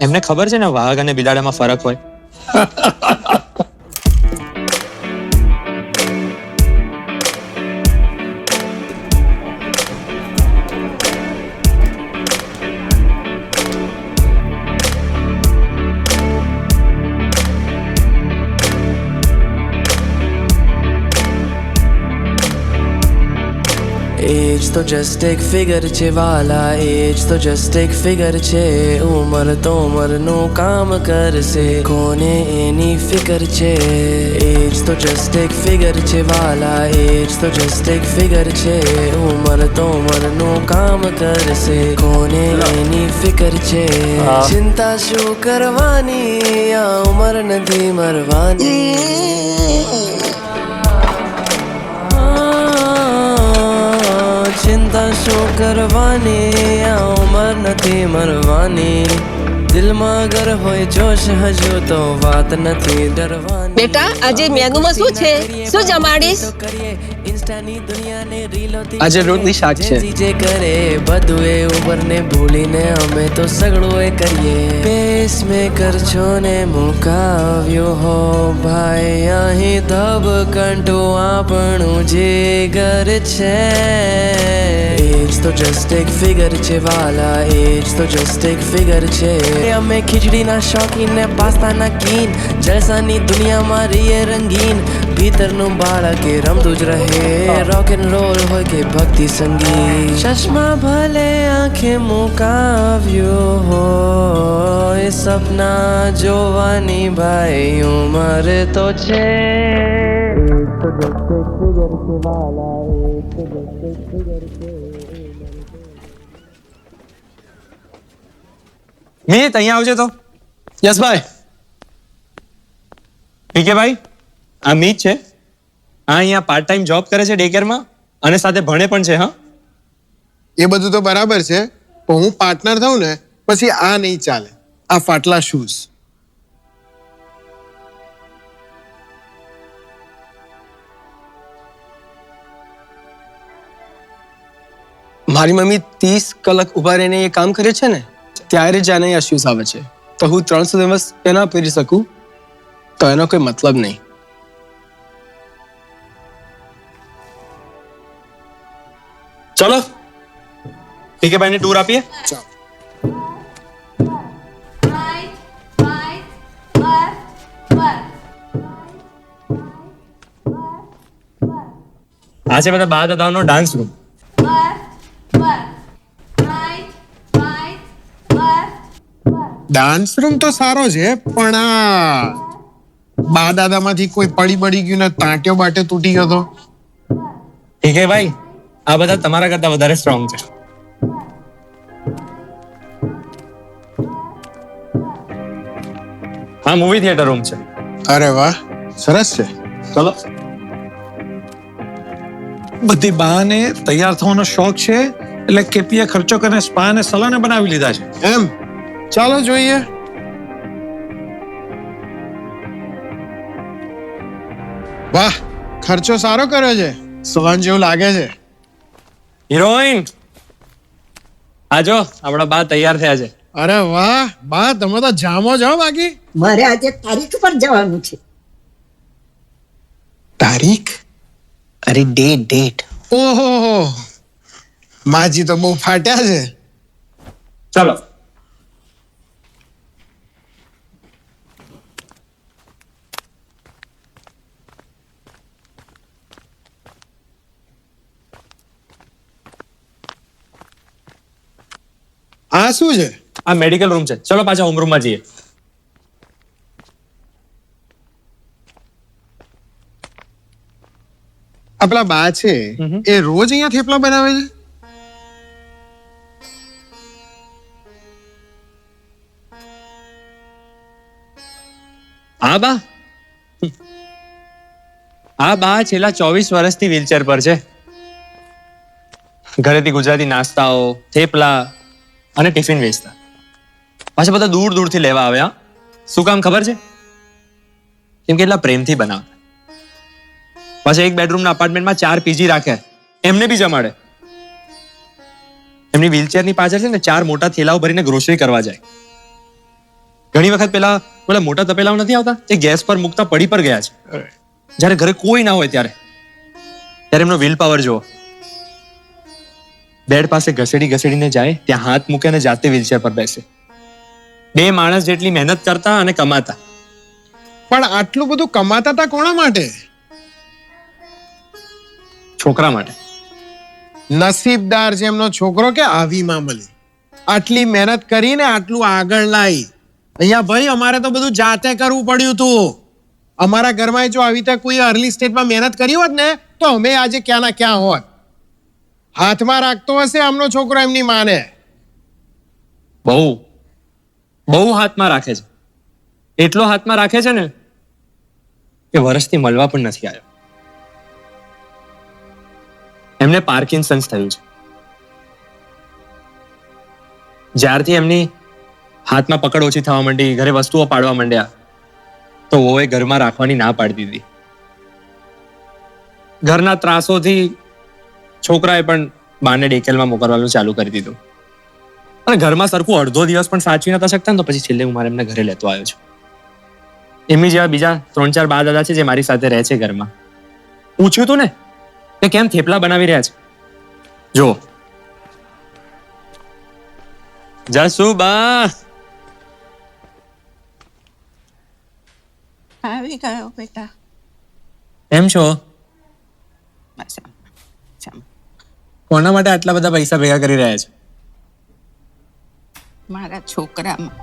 એમને ખબર છે ને વાઘ અને બિલાડામાં ફરક હોય. એજ તો જસ્ટ એક ફિગર છે વાલા, એજ તો જસ્ટ એક ફિગર છે. ઉમર તો ઉમરનું કામ કરશે, કોને એની ફિકર છે. એજ તો જસ્ટ એક ફિગર છે વાલા, એજ તો જસ્ટ એક ફિગર છે. ઉમર તો ઉમરનું કામ કરશે, કોને એની ફિકર છે. ચિંતા શું કરવાની, આ ઉમર નથી મરવાની. ચિંતા શું કરવાની, આ ઉંમર નથી મરવાની. દિલમાં અગર હોય જોશ હજુ તો વાત નથી ડરવાની. બેટા આજે મેનુમાં શું છે? શું જમાડીશ? ઇન્સ્ટાની દુનિયાને રીલોથી આજે રોટલી શાક છે. જે કરે બધું એ ઉપરને ભૂલીને અમે તો સગડું એ કરીએ. પેસ મેકર છો ને મુકાવ્યો હો ભાઈ, અહીં ધબકંટું આપણું જીગર છે. એજ તો જસ્ટ એક ફિગર છે વાલા, એજ તો જસ્ટ એક ફિગર છે. અમે ખીચડીના શોખીન ને પાસ્તાના કીન, જલસાની દુનિયામાં રહીએ રંગીન. ભીતરનું બાળક એ રમતું જ રહે, રોક એન્ડ રોલ હોય કે ભક્તિ સંગીત. ચશ્મા ભલે આંખે મુકાવ્યો હોય, સપના જોવાની ભાઈ ઉંમર તો છે. મીત અહીંયા આવજો તો. યસ ભાઈ. પીકે ભાઈ, આ મીત છે. આ અહીંયા પાર્ટ ટાઈમ જોબ કરે છે ડે કેરમાં અને સાથે ભણે પણ છે. હા, એ બધું તો બરાબર છે પણ હું પાર્ટનર થાઉં ને પછી આ નહીં ચાલે. આ ફાટલા શૂઝ. મારી મમ્મી 30 કલાક ઉભા રહીને એ કામ કરે છે ને ત્યારે જ આને આ શૂઝ આવે છે. તો હું 300 દિવસ એના પહેરી શકું તો એનો કોઈ મતલબ નહીં. ચલો પીકે ભાઈને ટૂર આપીએ. આ છે બધા બા દાદાઓનો ડાન્સ રૂમ. ડાન્સ રૂમ તો સારો છે, પણ આ બા દાદામાંથી કોઈ પડી ગયું ને તાંટ્યો બાટ્યો તૂટી ગયો તો ઠીક હે ભાઈ, આ બધા તમારા કરતા વધારે સ્ટ્રોંગ છે. હા, મૂવી થિયેટર રૂમ છે. અરે વાહ, સરસ છે. ચલો. બધી બાને તૈયાર થવાનો શોખ છે, એટલે કેપીએ ખર્ચો કરીને સ્પા અને સલોને બનાવી લીધા છે. એમ? ચાલો જોઈએ. વાહ, ખર્ચો સારો કર્યો છે. સલન જેવું લાગે છે. હિરોઈન, આજો આપણા બા તૈયાર થયા છે. અરે વાહ, બા તમે તો જામો જાઓ. બાકી મારે આજે તારીખ પર જવાનું છે. તારીખ? અરે ડેટ. ઓહો, માજી તો બહુ ફાટ્યા છે. ચલો. આ શું છે? આ મેડિકલ રૂમ છે. ચલો પાછા હોમ રૂમમાં જઈએ. આપણા બા છે એ રોજ અહીંયા થેપલા બનાવે છે? આ બા છેલ્લા 24 વર્ષથી વ્હીલચેર પર છે. ઘરેથી ગુજરાતી નાસ્તાઓ, થેપલા અને ટિફિન વેચતા. પાછા બધા દૂર દૂરથી લેવા આવ્યા. શું કામ ખબર છે? કેમ કે એટલા પ્રેમથી બનાવતા. પાછા એક બેડરૂમના અપાર્ટમેન્ટમાં 4 પીજી રાખે, એમને બી જમાડે. એમની વ્હીલચેરની પાછળ છે ને 4 મોટા થેલાઓ ભરીને ગ્રોસરી કરવા જાય. ઘણી વખત પેલા મોટા તપેલાઓ નથી આવતા, એ ગેસ પર મૂકતા પડી પર ગયા છે. જ્યારે ઘરે કોઈ ના હોય ત્યારે એમનો વિલ પાવર જુઓ. બેડ પાસે ઘસેડીને જાય, ત્યાં હાથ મૂકે અને જાતે વ્હીલચેર પર બેસે. 2 માણસ જેટલી મહેનત કરતા અને કમાતા. પણ આટલું બધું કમાતા હતા કોના માટે? છોકરા માટે. નસીબદાર છે એમનો છોકરો કે આવી માં મળી. આટલી મહેનત કરીને આટલું આગળ લાવી. અહીંયા ભાઈ અમારે તો બધું જાતે કરવું પડ્યું હતું. અમારા ઘરમાં જો આવી રીતે કોઈ અર્લી સ્ટેજમાં મહેનત કરી હોત ને તો અમે આજે ક્યાં ના ક્યાં હોત. હાથમાં રાખતો હશે આમનો છોકરો એમની માને. બહુ હાથમાં રાખે છે. એટલો હાથમાં રાખે છે ને કે વર્ષથી મળવા પણ નથી આવ્યો. એમને પાર્કિન્સન્સ થયું છે. જ્યારથી એમની હાથમાં પકડ ઓછી થવા માંડી, ઘરે વસ્તુઓ પાડવા માંડ્યા, તો એ ઘરમાં રાખવાની ના પાડી દીધી. ઘરના ત્રાસોથી છોકરાએ પણ બાને ડેકેલમાં મોકલવાનું ચાલુ કરી દીધું. અને ઘરમાં સરખું અડધો દિવસ પણ સાચવી નતા શકતા ને તો પછી છેલ્લે હું મારે એમને ઘરે લેતો આવ્યો છું. એમની જેવા બીજા 3-4 બા દાદા છે જે મારી સાથે રહે છે ઘરમાં. પૂછ્યું તું ને કે કેમ થેપલા બનાવી રહ્યા છે? જો જસુબા આવી ગયો બેટા. એમ છો? કોના માટે આટલા બધા પૈસા ભેગા કરી રહ્યા છે? મારા છોકરામાં.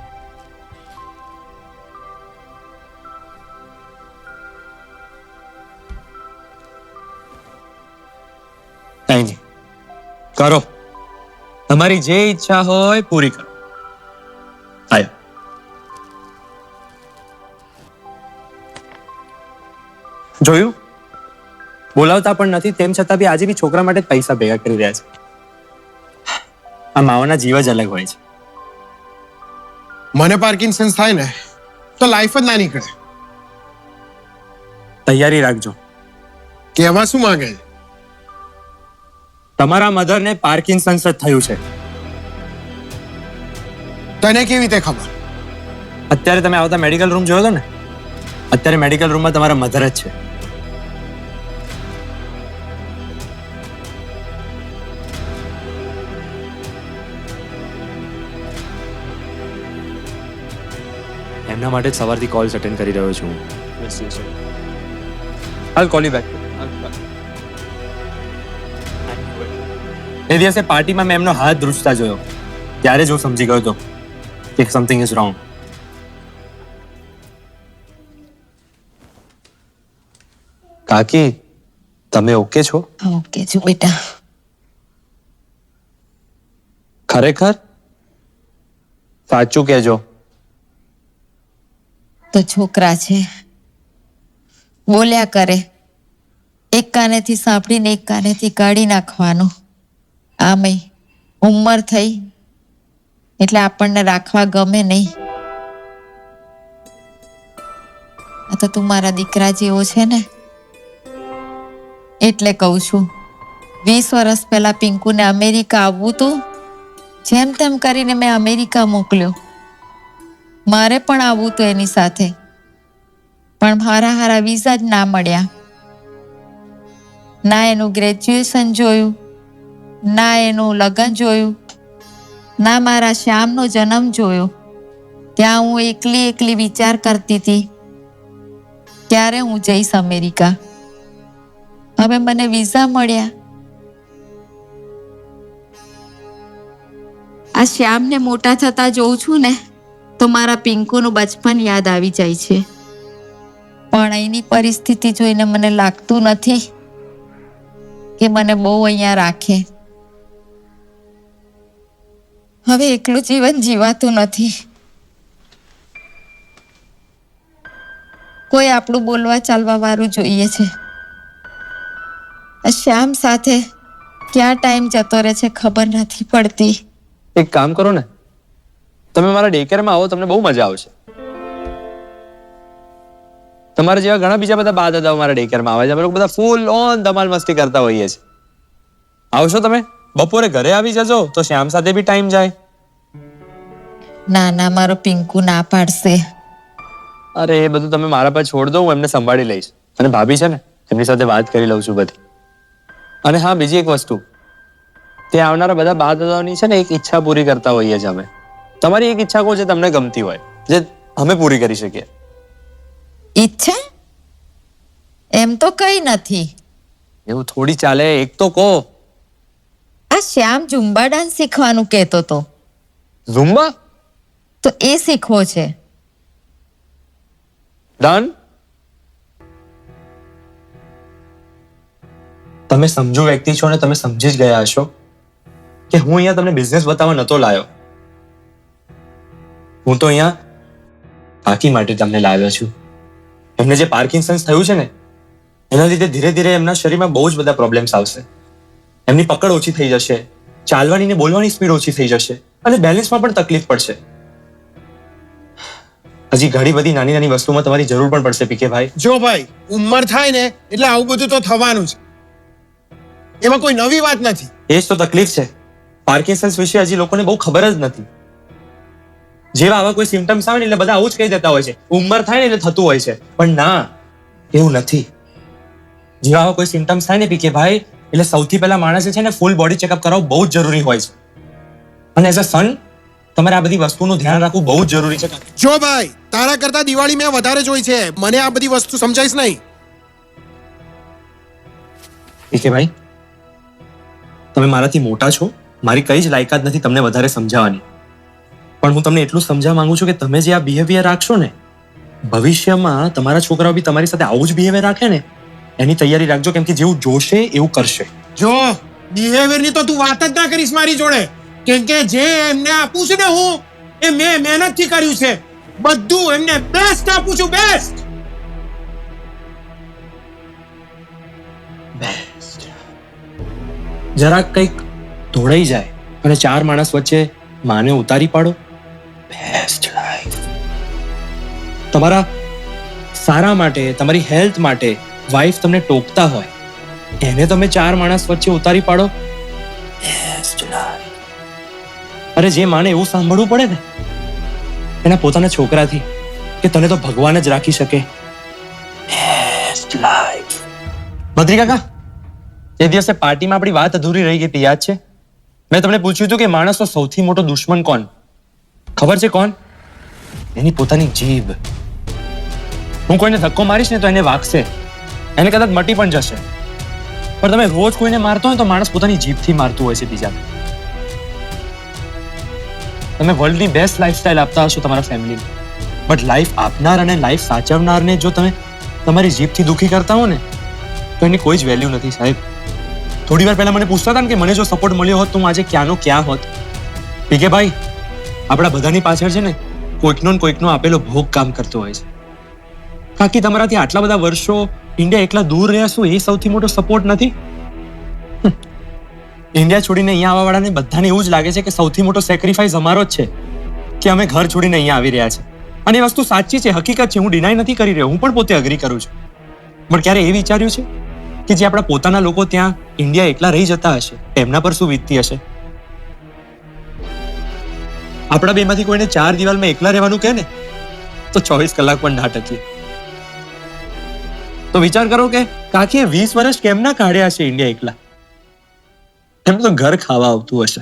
કઈ નહીં, કરો. તમારી જે ઈચ્છા હોય પૂરી કરો. આયો. જોયું? બોલાવતા પણ નથી, તેમ છતાં બી આજે બી છોકરા માટે જ પૈસા ભેગા કરી રહ્યા છે. આ માવાના જીવ જ અલગ હોય છે. મને પાર્કિન્સન્સ થાય ને તો લાઈફ જ ના નીકળે. તૈયારી રાખજો. કહેવા શું માંગે છે? તમારા મધરને પાર્કિન્સન્સ જ થયું છે. તને કેવી રીતે ખબર? અત્યારે તમે આવતા મેડિકલ રૂમ જોયો હતો ને? અત્યારે મેડિકલ રૂમમાં તમારા મધર જ છે. એમના માટે જ સવારથી કોલ્સ અટેન્ડ કરી રહ્યો છું. I'll call you back. એ દિવસે પાર્ટીમાં મેં એમનો હાથ ધ્રુજતા જોયો ત્યારે જ હું સમજી ગયો હતો કે સમથિંગ ઇઝ રોંગ. કાકી, તમે ઓકે છો? ઓકે છું બેટા. ખરેખર? સાચું કહેજો. તો છોકરા છે, બોલ્યા કરે, એક કાનેથી સાંભળીને એક કાનેથી કાઢી નાખવાનું. આમે ઉંમર થઈ એટલે આપણને રાખવા ગમે નહીં. આ તો તું મારા દીકરા જેવો છે ને એટલે કહું છું. 20 વર્ષ પહેલા પિંકુને અમેરિકા આવવું તું, જેમ તેમ કરીને મેં અમેરિકા મોકલ્યો. મારે પણ આવવું હતું એની સાથે, પણ હારા વિઝા જ ના મળ્યા. ના એનું ગ્રેજ્યુએશન જોયું, ના એનું લગ્ન જોયું, ના મારા શ્યામનો જન્મ જોયો. ત્યાં હું એકલી વિચાર કરતી હતી ક્યારે હું જઈશ અમેરિકા. હવે મને વિઝા મળ્યા. આ શ્યામને મોટા થતા જોઉં છું ને તો મારા પિંકુનું બચપન યાદ આવી જાય છે. પણ અહીંની પરિસ્થિતિ જોઈને મને લાગતું નથી કે મને બહુ અહીંયા રાખે. હવે એકલું જીવન જીવાતું નથી. કોઈ આપણું બોલવા ચાલવા વાળું જોઈએ છે. આ શ્યામ સાથે ક્યાં ટાઈમ જતો રહે છે ખબર નથી પડતી. એક કામ કરો ને, તમે મારા ડે કેરમાં આવો, તમને બહુ મજા આવશે. તમારા જેવા ઘણા બીજા બધા બા દાદાઓ મારા ડે કેરમાં આવે છે. અમે લોકો બધા ફૂલ ઓન ધમાલ મસ્તી કરતા હોઈએ છીએ. આવશો તમે? બપોરે ઘરે આવી જજો તો શ્યામ સાથે બી ટાઈમ જાય. ના, મારો પિંકુ ના પાડશે. અરે એ બધું તમે મારા પર છોડ દો, હું એમને સંભાળી લઈશ. અને ભાભી છે ને, એમની સાથે વાત કરી લઉં છું બધી. અને હા, બીજી એક વસ્તુ, ત્યાં આવનારા બધા બા દાદાઓની છે ને એક ઈચ્છા પૂરી કરતા હોઈએ છીએ અમે. તમારી એક ઈચ્છા કહો જે તમને ગમતી હોય, જે અમે પૂરી કરી શકીએ. ઈચ્છા એમ તો કઈ નથી. એવું થોડી ચાલે, એક તો કહો. આ શ્યામ ઝુંબા ડાન્સ શીખવાનું કહેતો તો. ઝુંબા? તો એ શીખવો છે. ડન. તમે સમજુ વ્યક્તિ છો ને તમે સમજી જ ગયા હશો કે હું અહીંયા તમને બિઝનેસ બતાવવા નતો લાયો. હું તો અહીંયા કાકી માટે તમને લાવ્યો છું. એમને જે પાર્કિન્સન્સ થયું છે ને એના લીધે ધીરે ધીરે એમના શરીરમાં બહુ જ બધા પ્રોબ્લેમ્સ આવશે. એમની પકડ ઓછી થઈ જશે, ચાલવાની ને બોલવાની સ્પીડ ઓછી થઈ જશે અને બેલેન્સમાં પણ તકલીફ પડશે. હજી ઘણી બધી નાની નાની વસ્તુમાં તમારી જરૂર પણ પડશે પીકે ભાઈ. જો ભાઈ, ઉંમર થાય ને એટલે આવું બધું તો થવાનું છે, એમાં કોઈ નવી વાત નથી. એ જ તો તકલીફ છે. પાર્કિન્સન્સ વિશે હજી લોકોને બહુ ખબર જ નથી. જેવા આવા કોઈ સિમ્ટમ્સ આવે ને એટલે બધા આવું જ કહી દેતા હોય છે, ઉંમર થાય ને એટલે થતું હોય છે. પણ ના, એવું નથી. જેવા આવા કોઈ સિમ્ટમ્સ થાય ને પીકે ભાઈ એટલે સૌથી પહેલા માણસે છે ને ફૂલ બોડી ચેકઅપ કરાવવું બહુ જ જરૂરી હોય છે. અને એઝ અ સન તમારે આ બધી વસ્તુનું ધ્યાન રાખવું બહુ જ જરૂરી છે. જો ભાઈ, તારા કરતા દિવાળી મેં વધારે જોઈ છે, મને આ બધી વસ્તુ સમજાઈશ નહીં. પીકે ભાઈ, તમે મારાથી મોટા છો, મારી કઈ જ લાયકાત નથી તમને વધારે સમજાવવાની. પણ હું તમને એટલું સમજાવવા માંગુ છું કે તમે જે આ બિહેવિયર રાખશો ને, ભવિષ્યમાં તમારા છોકરાઓ બી તમારી સાથે આવું જ બિહેવિયર રાખે ને એની તૈયારી રાખજો, કેમ કે જેવું જોશે એવું કરશે. જો બિહેવિયરની તો તું વાત જ ના કરીશ મારી જોડે, કેમ કે જે એમને આપું છું ને હું, એ મેં મહેનતથી કર્યું છે. બધું એમને બેસ્ટ આપું છું, બેસ્ટ. જરાક કંઈક ધોડાઈ જાય અને ચાર માણસ વચ્ચે માને ઉતારી પાડો. Best life. તમારા સારા માટે, તમારી હેલ્થ માટે વાઈફ તમને ટોકતા હોય એને તમે ચાર માણસ વચ્ચે ઉતારી પાડો. Best life. અરે જે માને એવું સાંભળવું પડે ને એના પોતાના છોકરાથી કે તને તો ભગવાન જ રાખી શકે. Best life. બદ્રી કાકા, એ દિવસે પાર્ટીમાં આપણી વાત અધૂરી રહી ગઈ હતી, યાદ છે? મેં તમને પૂછ્યું હતું કે માણસનો સૌથી મોટો દુશ્મન કોણ? ખબર છે કોણ? એની પોતાની જીભ. હું કોઈને ધક્કો મારીશ ને તો એને વાગશે, એને કદાચ મટી પણ જશે, પણ તમે રોજ કોઈને મારતો હોય તો માણસ પોતાની જીભથી મારતું હોય છે બીજાને. તમે વર્લ્ડની બેસ્ટ લાઈફસ્ટાઈલ આપતા હશો તમારા ફેમિલીને, બટ લાઈફ આપનાર અને લાઈફ સાચવનારને જો તમે તમારી જીભથી દુઃખી કરતા હો ને તો એની કોઈ જ વેલ્યુ નથી સાહેબ. થોડી વાર પહેલા મને પૂછતા હતા ને કે મને જો સપોર્ટ મળ્યો હોત તો હું આજે ક્યાંનો ક્યાં હોત. પીકે ભાઈ, આપણા બધાની પાછળ છે ને કોઈકનો ને કોઈકનો આપેલો ભોગ કામ કરતો હોય છે. કાકી તમારાથી આટલા બધા વર્ષો ઇન્ડિયા એકલા દૂર રહ્યા શું એ સૌથી મોટો સપોર્ટ નથી? ઇન્ડિયા છોડીને અહીંયા આવવાવાળાને બધાને એવું જ લાગે છે કે સૌથી મોટો સેક્રિફાઈસ અમારો જ છે કે અમે ઘર છોડીને અહીંયા આવી રહ્યા છે. અને એ વસ્તુ સાચી છે, હકીકત છે, હું ડિનાય નથી કરી રહ્યો, હું પણ પોતે અગ્રી કરું છું. પણ ક્યારે એ વિચાર્યું છે કે જે આપણા પોતાના લોકો ત્યાં ઇન્ડિયા એકલા રહી જતા હશે એમના પર શું વીતતી હશે? આપણા બેમાંથી કોઈને 4 દિવાલમાં એકલા રહેવાનું કહે ને તો 24 કલાક પણ ના ટકીએ. તો વિચાર કરો કે કાકીએ 20 વર્ષ કેમ ના કાઢ્યા છે ઇન્ડિયા એકલા? એમને તો ઘર ખાવા આવતું હશે.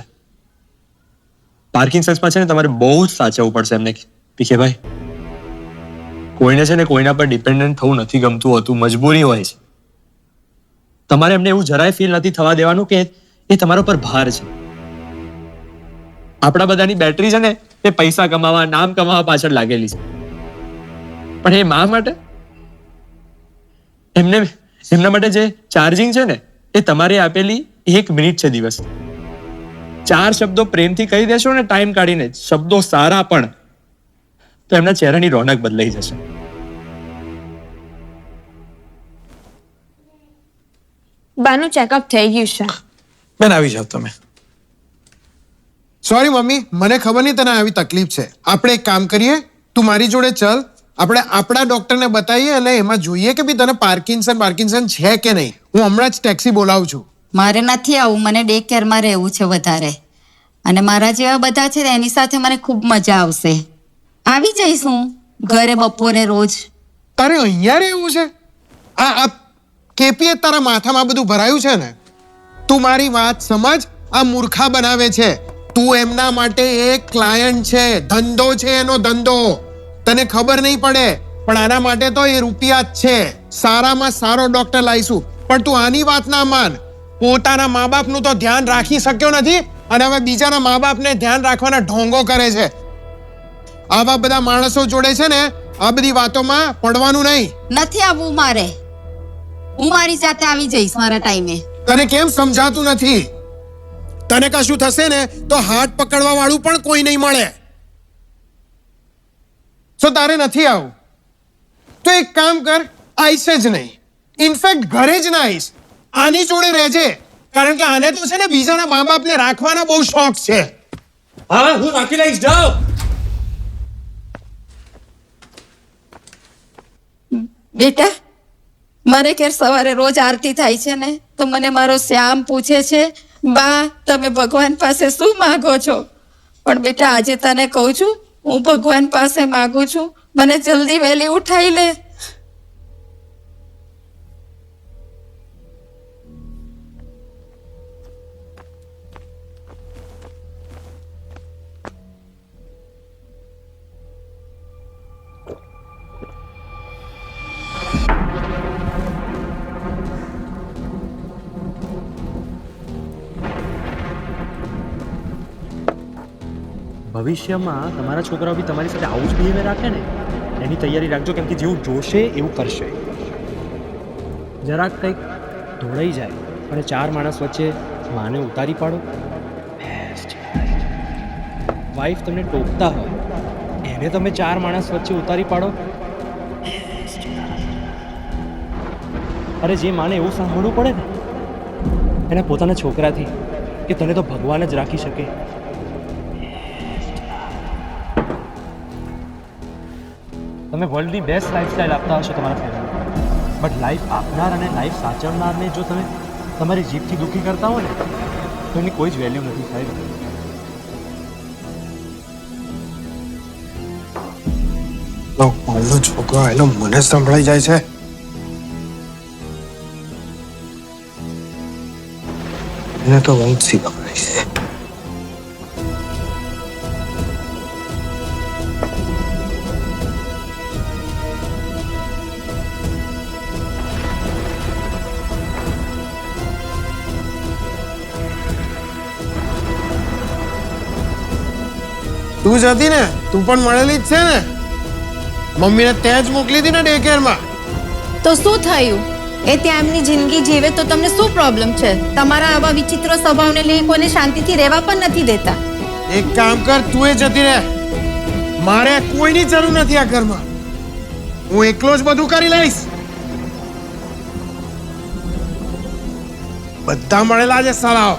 પાર્કિંગ સર્ચમાં છે ને તમારે બહુ જ સાચવવું પડશે એમને. પીકે ભાઈ, કોઈને છે ને કોઈના પર ડિપેન્ડન્ટ થવું નથી ગમતું હોતું, મજબૂરી હોય છે. તમારે એમને એવું જરાય ફીલ નથી થવા દેવાનું કે એ તમારા પર ભાર છે. આપણા બધાની બેટરી છે ને એ પૈસા કમાવા, નામ કમાવા પાછળ લાગેલી છે. પણ એ મા માટે એમના માટે જે ચાર્જિંગ છે ને એ તમારે આપેલી 1 મિનિટ છે દિવસ. 4 શબ્દો પ્રેમથી કહી દેશો ને ટાઈમ કાઢીને, શબ્દો સારા પણ, તો એમના ચહેરાની રોનક બદલાઈ જશે. બાનું ચેકઅપ થઈ ગયું છે. બેન આવી જાઓ તમે. સોરી મમ્મી, મને ખબર નહીં તને આવી તકલીફ છે. આપણે એક કામ કરીએ, તું મારી જોડે ચલ, આપણે આપણા ડોક્ટરને બતાવીએ અને એમાં જોઈએ કે ભઈ તને પાર્કિન્સન છે કે નહીં. હું હમણાં જ ટેક્સી બોલાવું છું. મારે નથી આવું, મને ડે કેરમાં રહેવું છે વધારે. અને મારા જેવા બધા છે ને એની સાથે મને ખૂબ મજા આવશે. આવી જઈશ હું ઘરે બપોરે રોજ. તારે અહીંયા રહેવું છે? આ કેપીએ તારા માથામાં બધું ભરાયું છે ને? તું મારી વાત સમજ, આ મૂર્ખા બનાવે છે. તું એમના માટે એક ક્લાયન્ટ છે, ધંધો છે એનો ધંધો. તને ખબર નહીં પડે, પણ આના માટે તો એ રૂપિયા જ છે. સારામાં સારો ડોક્ટર લાવીશું, પણ તું આની વાત ના માન. પોતાના મા બાપનું તો ધ્યાન રાખી શક્યો નથી અને હવે બીજાના મા બાપને ધ્યાન રાખવાના ઢોંગો કરે છે. આવા બધા માણસો જોડે છે ને આ બધી વાતોમાં પડવાનું નહીં. નથી આવવું મારે. હું મારી જાતે આવી જઈશ મારા ટાઈમે. તને કેમ સમજાતું નથી? તને કશું થશે ને તો હાથ પકડવા વાળું પણ કોઈ નહીં મળે. સો તારે નથી આવું તો એક કામ કર, આઈસે જ નહીં, ઇનફેક્ટ ઘરે જ ના આવીશ, આની જોડે રહેજે. કારણ કે આને તો છે ને બીજાના મા બાપને રાખવાના બહુ શોખ છે. હા, હું રાખી લઈશ, જાઓ. બેટા, મારે ઘેર સવારે રોજ આરતી થાય છે ને તો મને મારો શ્યામ પૂછે છે, બા તમે ભગવાન પાસે શું માગો છો? પણ બેટા આજે તને કહું છું, હું ભગવાન પાસે માગું છું મને જલ્દી વહેલી ઉઠાઈ લે. ભવિષ્યમાં તમારા છોકરાઓ બી તમારી સાથે આવું જ બિહેવિયર રાખે ને એની તૈયારી રાખજો, કેમ કે જેવું જોશે એવું કરશે. જરાક કંઈક ઢોળાઈ જાય અને 4 માણસ વચ્ચે માને ઉતારી પાડો. વાઈફ તમને ટોકતા હોય એને તમે 4 માણસ વચ્ચે ઉતારી પાડો. અરે જે માને એવું સાંભળવું પડે ને એના પોતાના છોકરાથી કે તને તો ભગવાન જ રાખી શકે. તમે વર્લ્ડની બેસ્ટ લાઈફસ્ટાઈલ આપતા હશો તમારા ફેમિલી, બટ લાઈફ આપનાર અને લાઈફ સાચવનારને જો તમે તમારી જીભથી દુઃખી કરતા હો ને તો એની કોઈ જ વેલ્યુ નથી સાહેબ. છોકરો એનો મને સંભળાઈ જાય છે. એને તો વંશી ગભરાય છે. તું જતી ને, તું પણ મળેલી જ છે ને. મમ્મીને તે જ મોકલી હતી ને ડે કેરમાં. તો શું થયું? એ ત્યાં એમની જિંદગી જીવે તો તમને શું પ્રોબ્લેમ છે? તમારા આવા વિચિત્ર સ્વભાવને લઈ કોઈને શાંતિથી રહેવા પણ નથી દેતા. એક કામ કર, તું એ જતી રહે. મારે કોઈની જરૂર નથી આ ઘરમાં. હું એકલો જ બધું કરી લઈશ. બધા મળેલા છે સાલાઓ.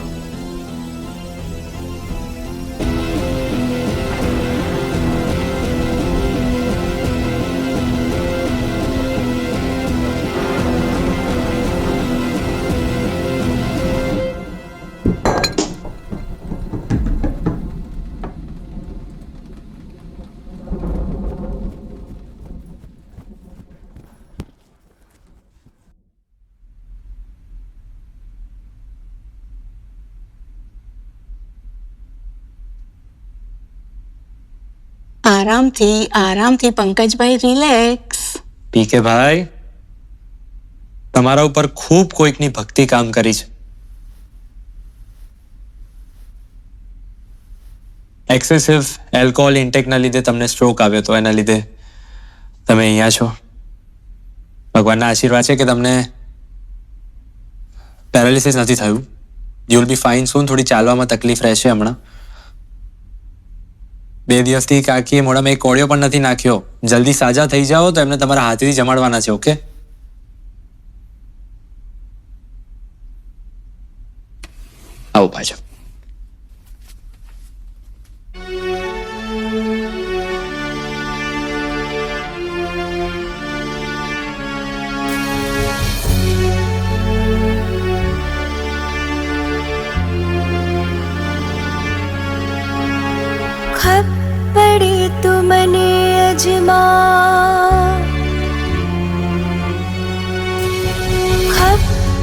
આરામથી પંકજભાઈ, રિલેક્સ. પીકે ભાઈ, તમારા ઉપર ખૂબ કોઈકની ભક્તિ કામ કરી છે. એક્સેસિવ એલ્કોહોલ ઇન્ટેકના લીધે તમને સ્ટ્રોક આવ્યો હતો, એના લીધે તમે અહીંયા છો. ભગવાનના આશીર્વાદ છે કે તમને પેરાલિસિસ નથી થયું. યુ વિલ બી ફાઇન સૂન. થોડી ચાલવામાં તકલીફ રહેશે હમણાં. 2 દિવસથી કાકીએ મોઢામાં એક કોળિયો પણ નથી નાખ્યો. જલ્દી સાજા થઈ જાઓ તો એમને તમારા હાથેથી જમાડવાના છે. ઓકે? આવો પાછો. પડી તું મને અજમા,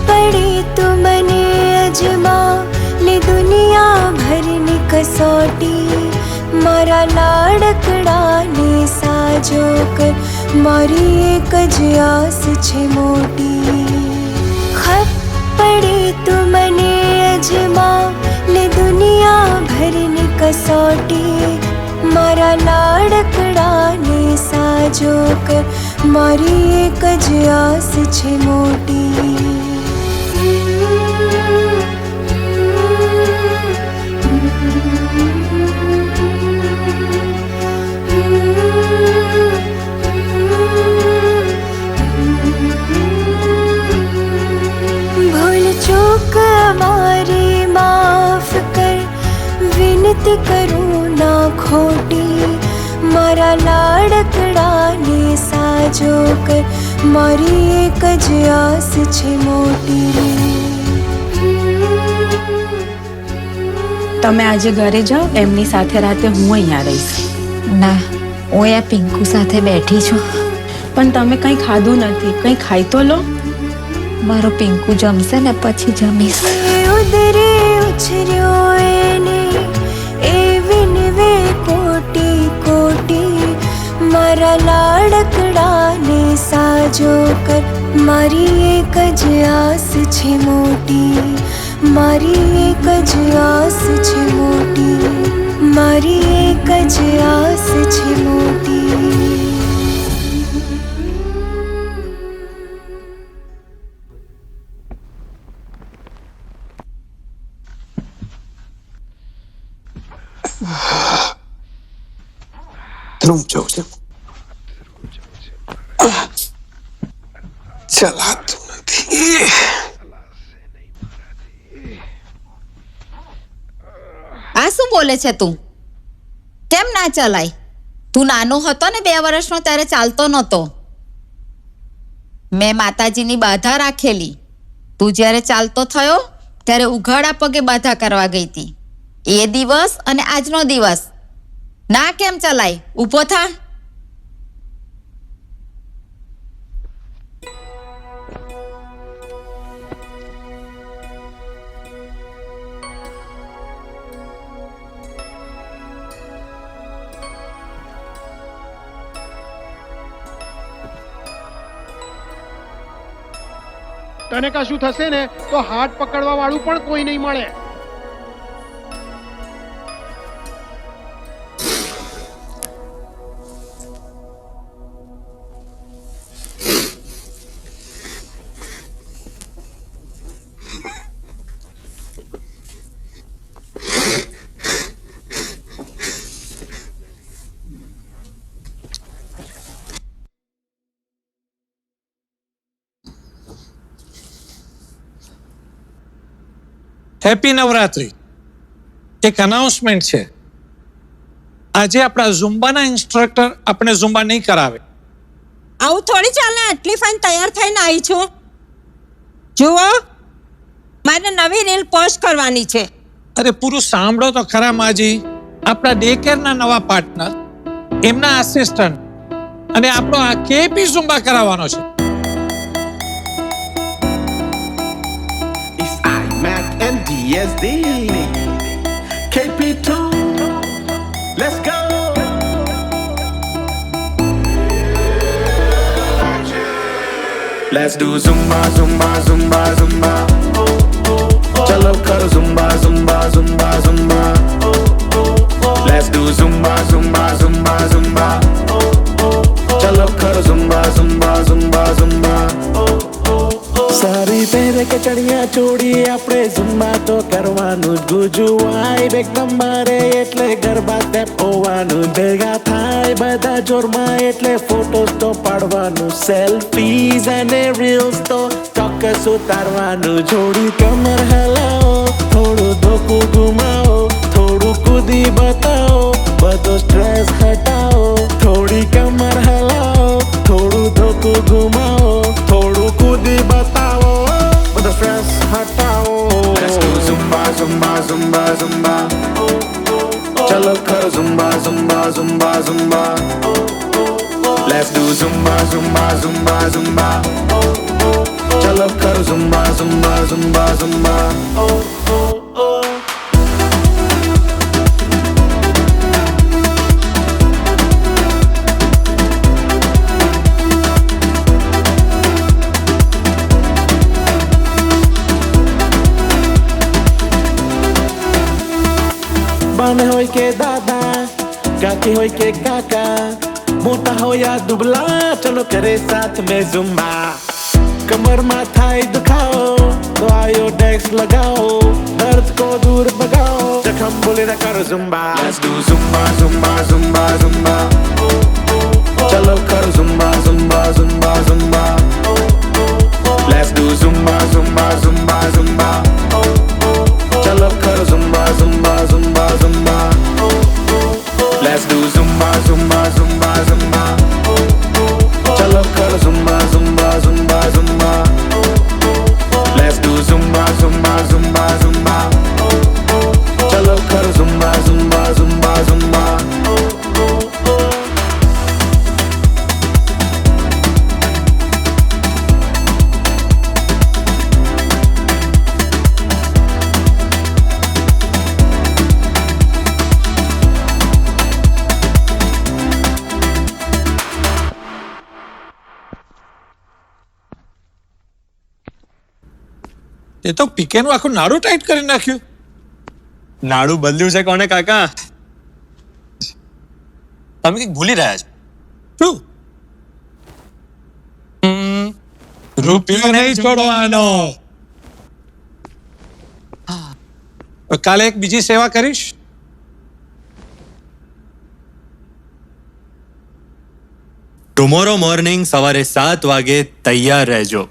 પડી તું મને અજમા, લે દુનિયા ભરની કસોટી, મારા લાડકડાને સાજો કર, મારી એક જ આસ છે મોટી. પડી તું મને અજમા, લે દુનિયા ભરની કસોટી, મારા લાડકડાને સાજો કર, મારી એક જ આસ છે મોટી. ભૂલ ચૂક મારી માફ કર, વિનતી કરું ના ખોટી, મારા લાડકડાને સાજો કર, મારી એક જ આસ છે મોટી. તમે આજે ઘરે જાઓ, એમની સાથે રાતે હું અહીંયા રહીશ. ના, હું આ પિંકુ સાથે બેઠી છું. પણ તમે કંઈ ખાધું નથી, કંઈ ખાઈ તો લો. મારો પિંકુ જમશે ને પછી જમીશ. ઉદરે ઉછર્યો એને, એ વિનવે કોટી કોટી, મારા લાડકડાને સાજો કર, મારી એક જ આસ છે મોટી, મારી એક જ આસ છે મોટી, મારી એક જ આસ છે મોટી. ધ્રુવ જવું છે. ચલાતું નથી. આ શું બોલે છે તું? કેમ ના ચલાય? તું નાનો હતો ને 2 વર્ષનો ત્યારે ચાલતો નહોતો. મેં માતાજીની બાધા રાખેલી. તું જ્યારે ચાલતો થયો ત્યારે ઉઘાડા પગે બાધા કરવા ગઈ હતી. એ દિવસ અને આજનો દિવસ ના કેમ ચલાય? ઊભો થા. તને કશું થશે ને તો હાથ પકડવા વાળું પણ કોઈ નહીં મળે. હેપી નવરાત્રી. એક અનાઉન્સમેન્ટ છે. આજે આપણા ઝુંબાના ઇન્સ્ટ્રક્ટર આપણે ઝુંબા નહીં કરાવે. આવું થોડી ચાલે. આટલી ફાઇન તૈયાર થઈને આવી છું. જુઓ, મારે નવી રીલ પોસ્ટ કરવાની છે. અરે પૂરું સાંભળો તો ખરા માજી. આપણા ડે કેરના નવા પાર્ટનર, એમના આસિસ્ટન્ટ અને આપણો આ કેપી ઝુંબા કરાવવાનો છે. It's iMac and DSD. KP2. Let's go. Let's do Zumba, Zumba, Zumba, Zumba. Chalo karo Zumba, Zumba, Zumba, Zumba. Let's do Zumba, Zumba, Zumba, Zumba. Chalo karo Zumba, Zumba, Zumba, Zumba. સારી પહેરે કે ચણિયા ચોળી આપણે ઝુંબા તો કરવાનું જ. ગુજુવાય back નંબરે એટલે garba step હોવાનું. ભેગા થાય બધા જોરમાં એટલે ફોટોસ તો પાડવાનું. સેલ્ફીઝ અને રીલ્સ તો ચોક્કસ ઉતારવાનું. જોડી કમર હલાવો, થોડું ધોકું ઘુમાવો, થોડું કૂદી બતાવો, બધો સ્ટ્રેસ હટાવો. થોડી કમર હલાવો, થોડું ધોકું ઘુમાવો, થોડું કૂદી બતાવો, બધો stress હટાવો. Let's do Zumba, Zumba, Zumba, Zumba. ચલો ખરો Zumba, Zumba, Zumba, Zumba. Let's do Zumba, Zumba, Zumba, Zumba. ચલો ખરો Zumba, Zumba, Zumba, Zumba. બાને હોય કે દાદા, કાકી હોય કે કાકા, મોટા હોય યા દુબલા, ચલો કરે સાથ મેં ઝુંબા. કમરમાં થાય દુખાવો તો આયોડેક્સ લગાવો, દર્દ को दूर भगाओ, जख्म बोले ना करो ઝુંબા. Let's do Zumba, Zumba, Zumba, Zumba. चलो करो Zumba, Zumba, Zumba, Zumba. Let's do Zumba, Zumba, Zumba, Zumba. चलो करो Zumba, Zumba, Zumba, Zumba. Let's do Zumba, Zumba, Zumba, Zumba. चलो करो Zumba, Zumba, Zumba, Zumba. Let's do Zumba, Zumba, Zumba, Zumba. चलो करो Zumba, Zumba, Zumba, Zumba. એ તો પીકેનું આખું નાડું tight કરી નાખ્યું. નાડું બદલ્યું છે કોને કાકા? તમે કંઈક ભૂલી રહ્યા છો. શું? રૂપિયો નહીં છોડવાનો. કાલે એક બીજી સેવા કરીશ. ટુમોરો મોર્નિંગ સવારે 7 વાગે તૈયાર રહેજો.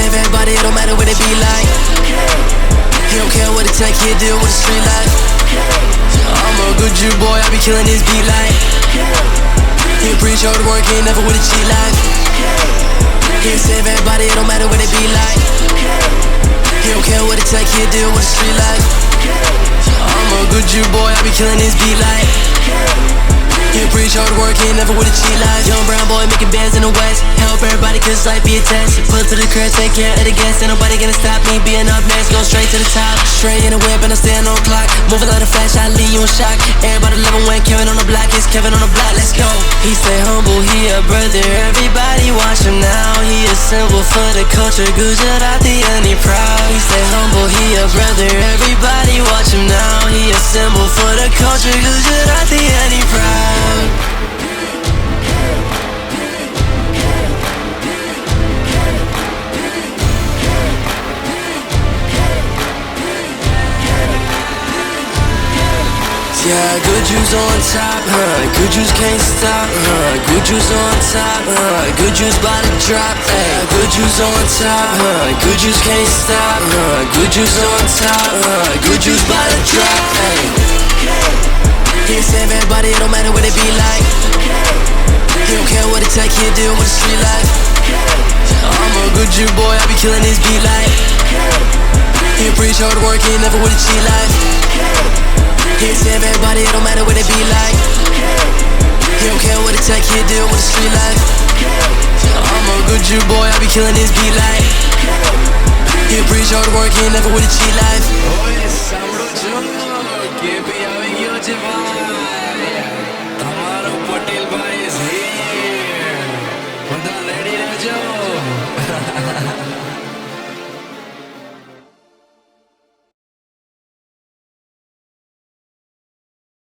Everybody, it don't matter what it be like. He don't care what it take, he'll deal with the street life. I'm a good Jew boy, I be killing this beat like. He preach hard work, he ain't never with a cheat life. He'll save everybody, it don't matter what it be like. He don't care what it take, he'll deal with the street life. I'm a good Jew boy, I be killing this beat like. He preach hard work, he ain't never with a cheat life. Young brown boy making bands in the west. Help everybody cause life be a test. Put to the curb, take care of the gas. Ain't nobody gonna stop me being up next. Go straight to the top. Straight in the whip and I stand on clock. Moving like a flash, I leave you in shock. Everybody loving when Kevin on the block. It's Kevin on the block, let's go. He stay humble, he a brother. Everybody watch him now. He a symbol for the culture. Gujarati and he proud. He stay humble, he a brother. Everybody watch him now. He a symbol for the culture. Gujarati and he proud. Yeah, good juice on top, good juice can't stop, good juice on top, good juice by the drop, good juice on top, good juice can't stop, good juice on top, good juice by the drop, He save everybody, it don't matter what it be like. He don't care what it take, he deal with the street life. I'm a good Jew boy, I be killing this beat like. He preach hard work, he never with a cheat life. He save everybody, it don't matter what it be like. He don't care what it take, he deal with the street life. I'm a good Jew boy, I be killing this beat like. He preach hard work, he never with a cheat life. Oh yes, સાંભળો છો KP આવી ગયો છે ભાઈ તમારો પટેલ ભાઈ is here બધા ready રહેજો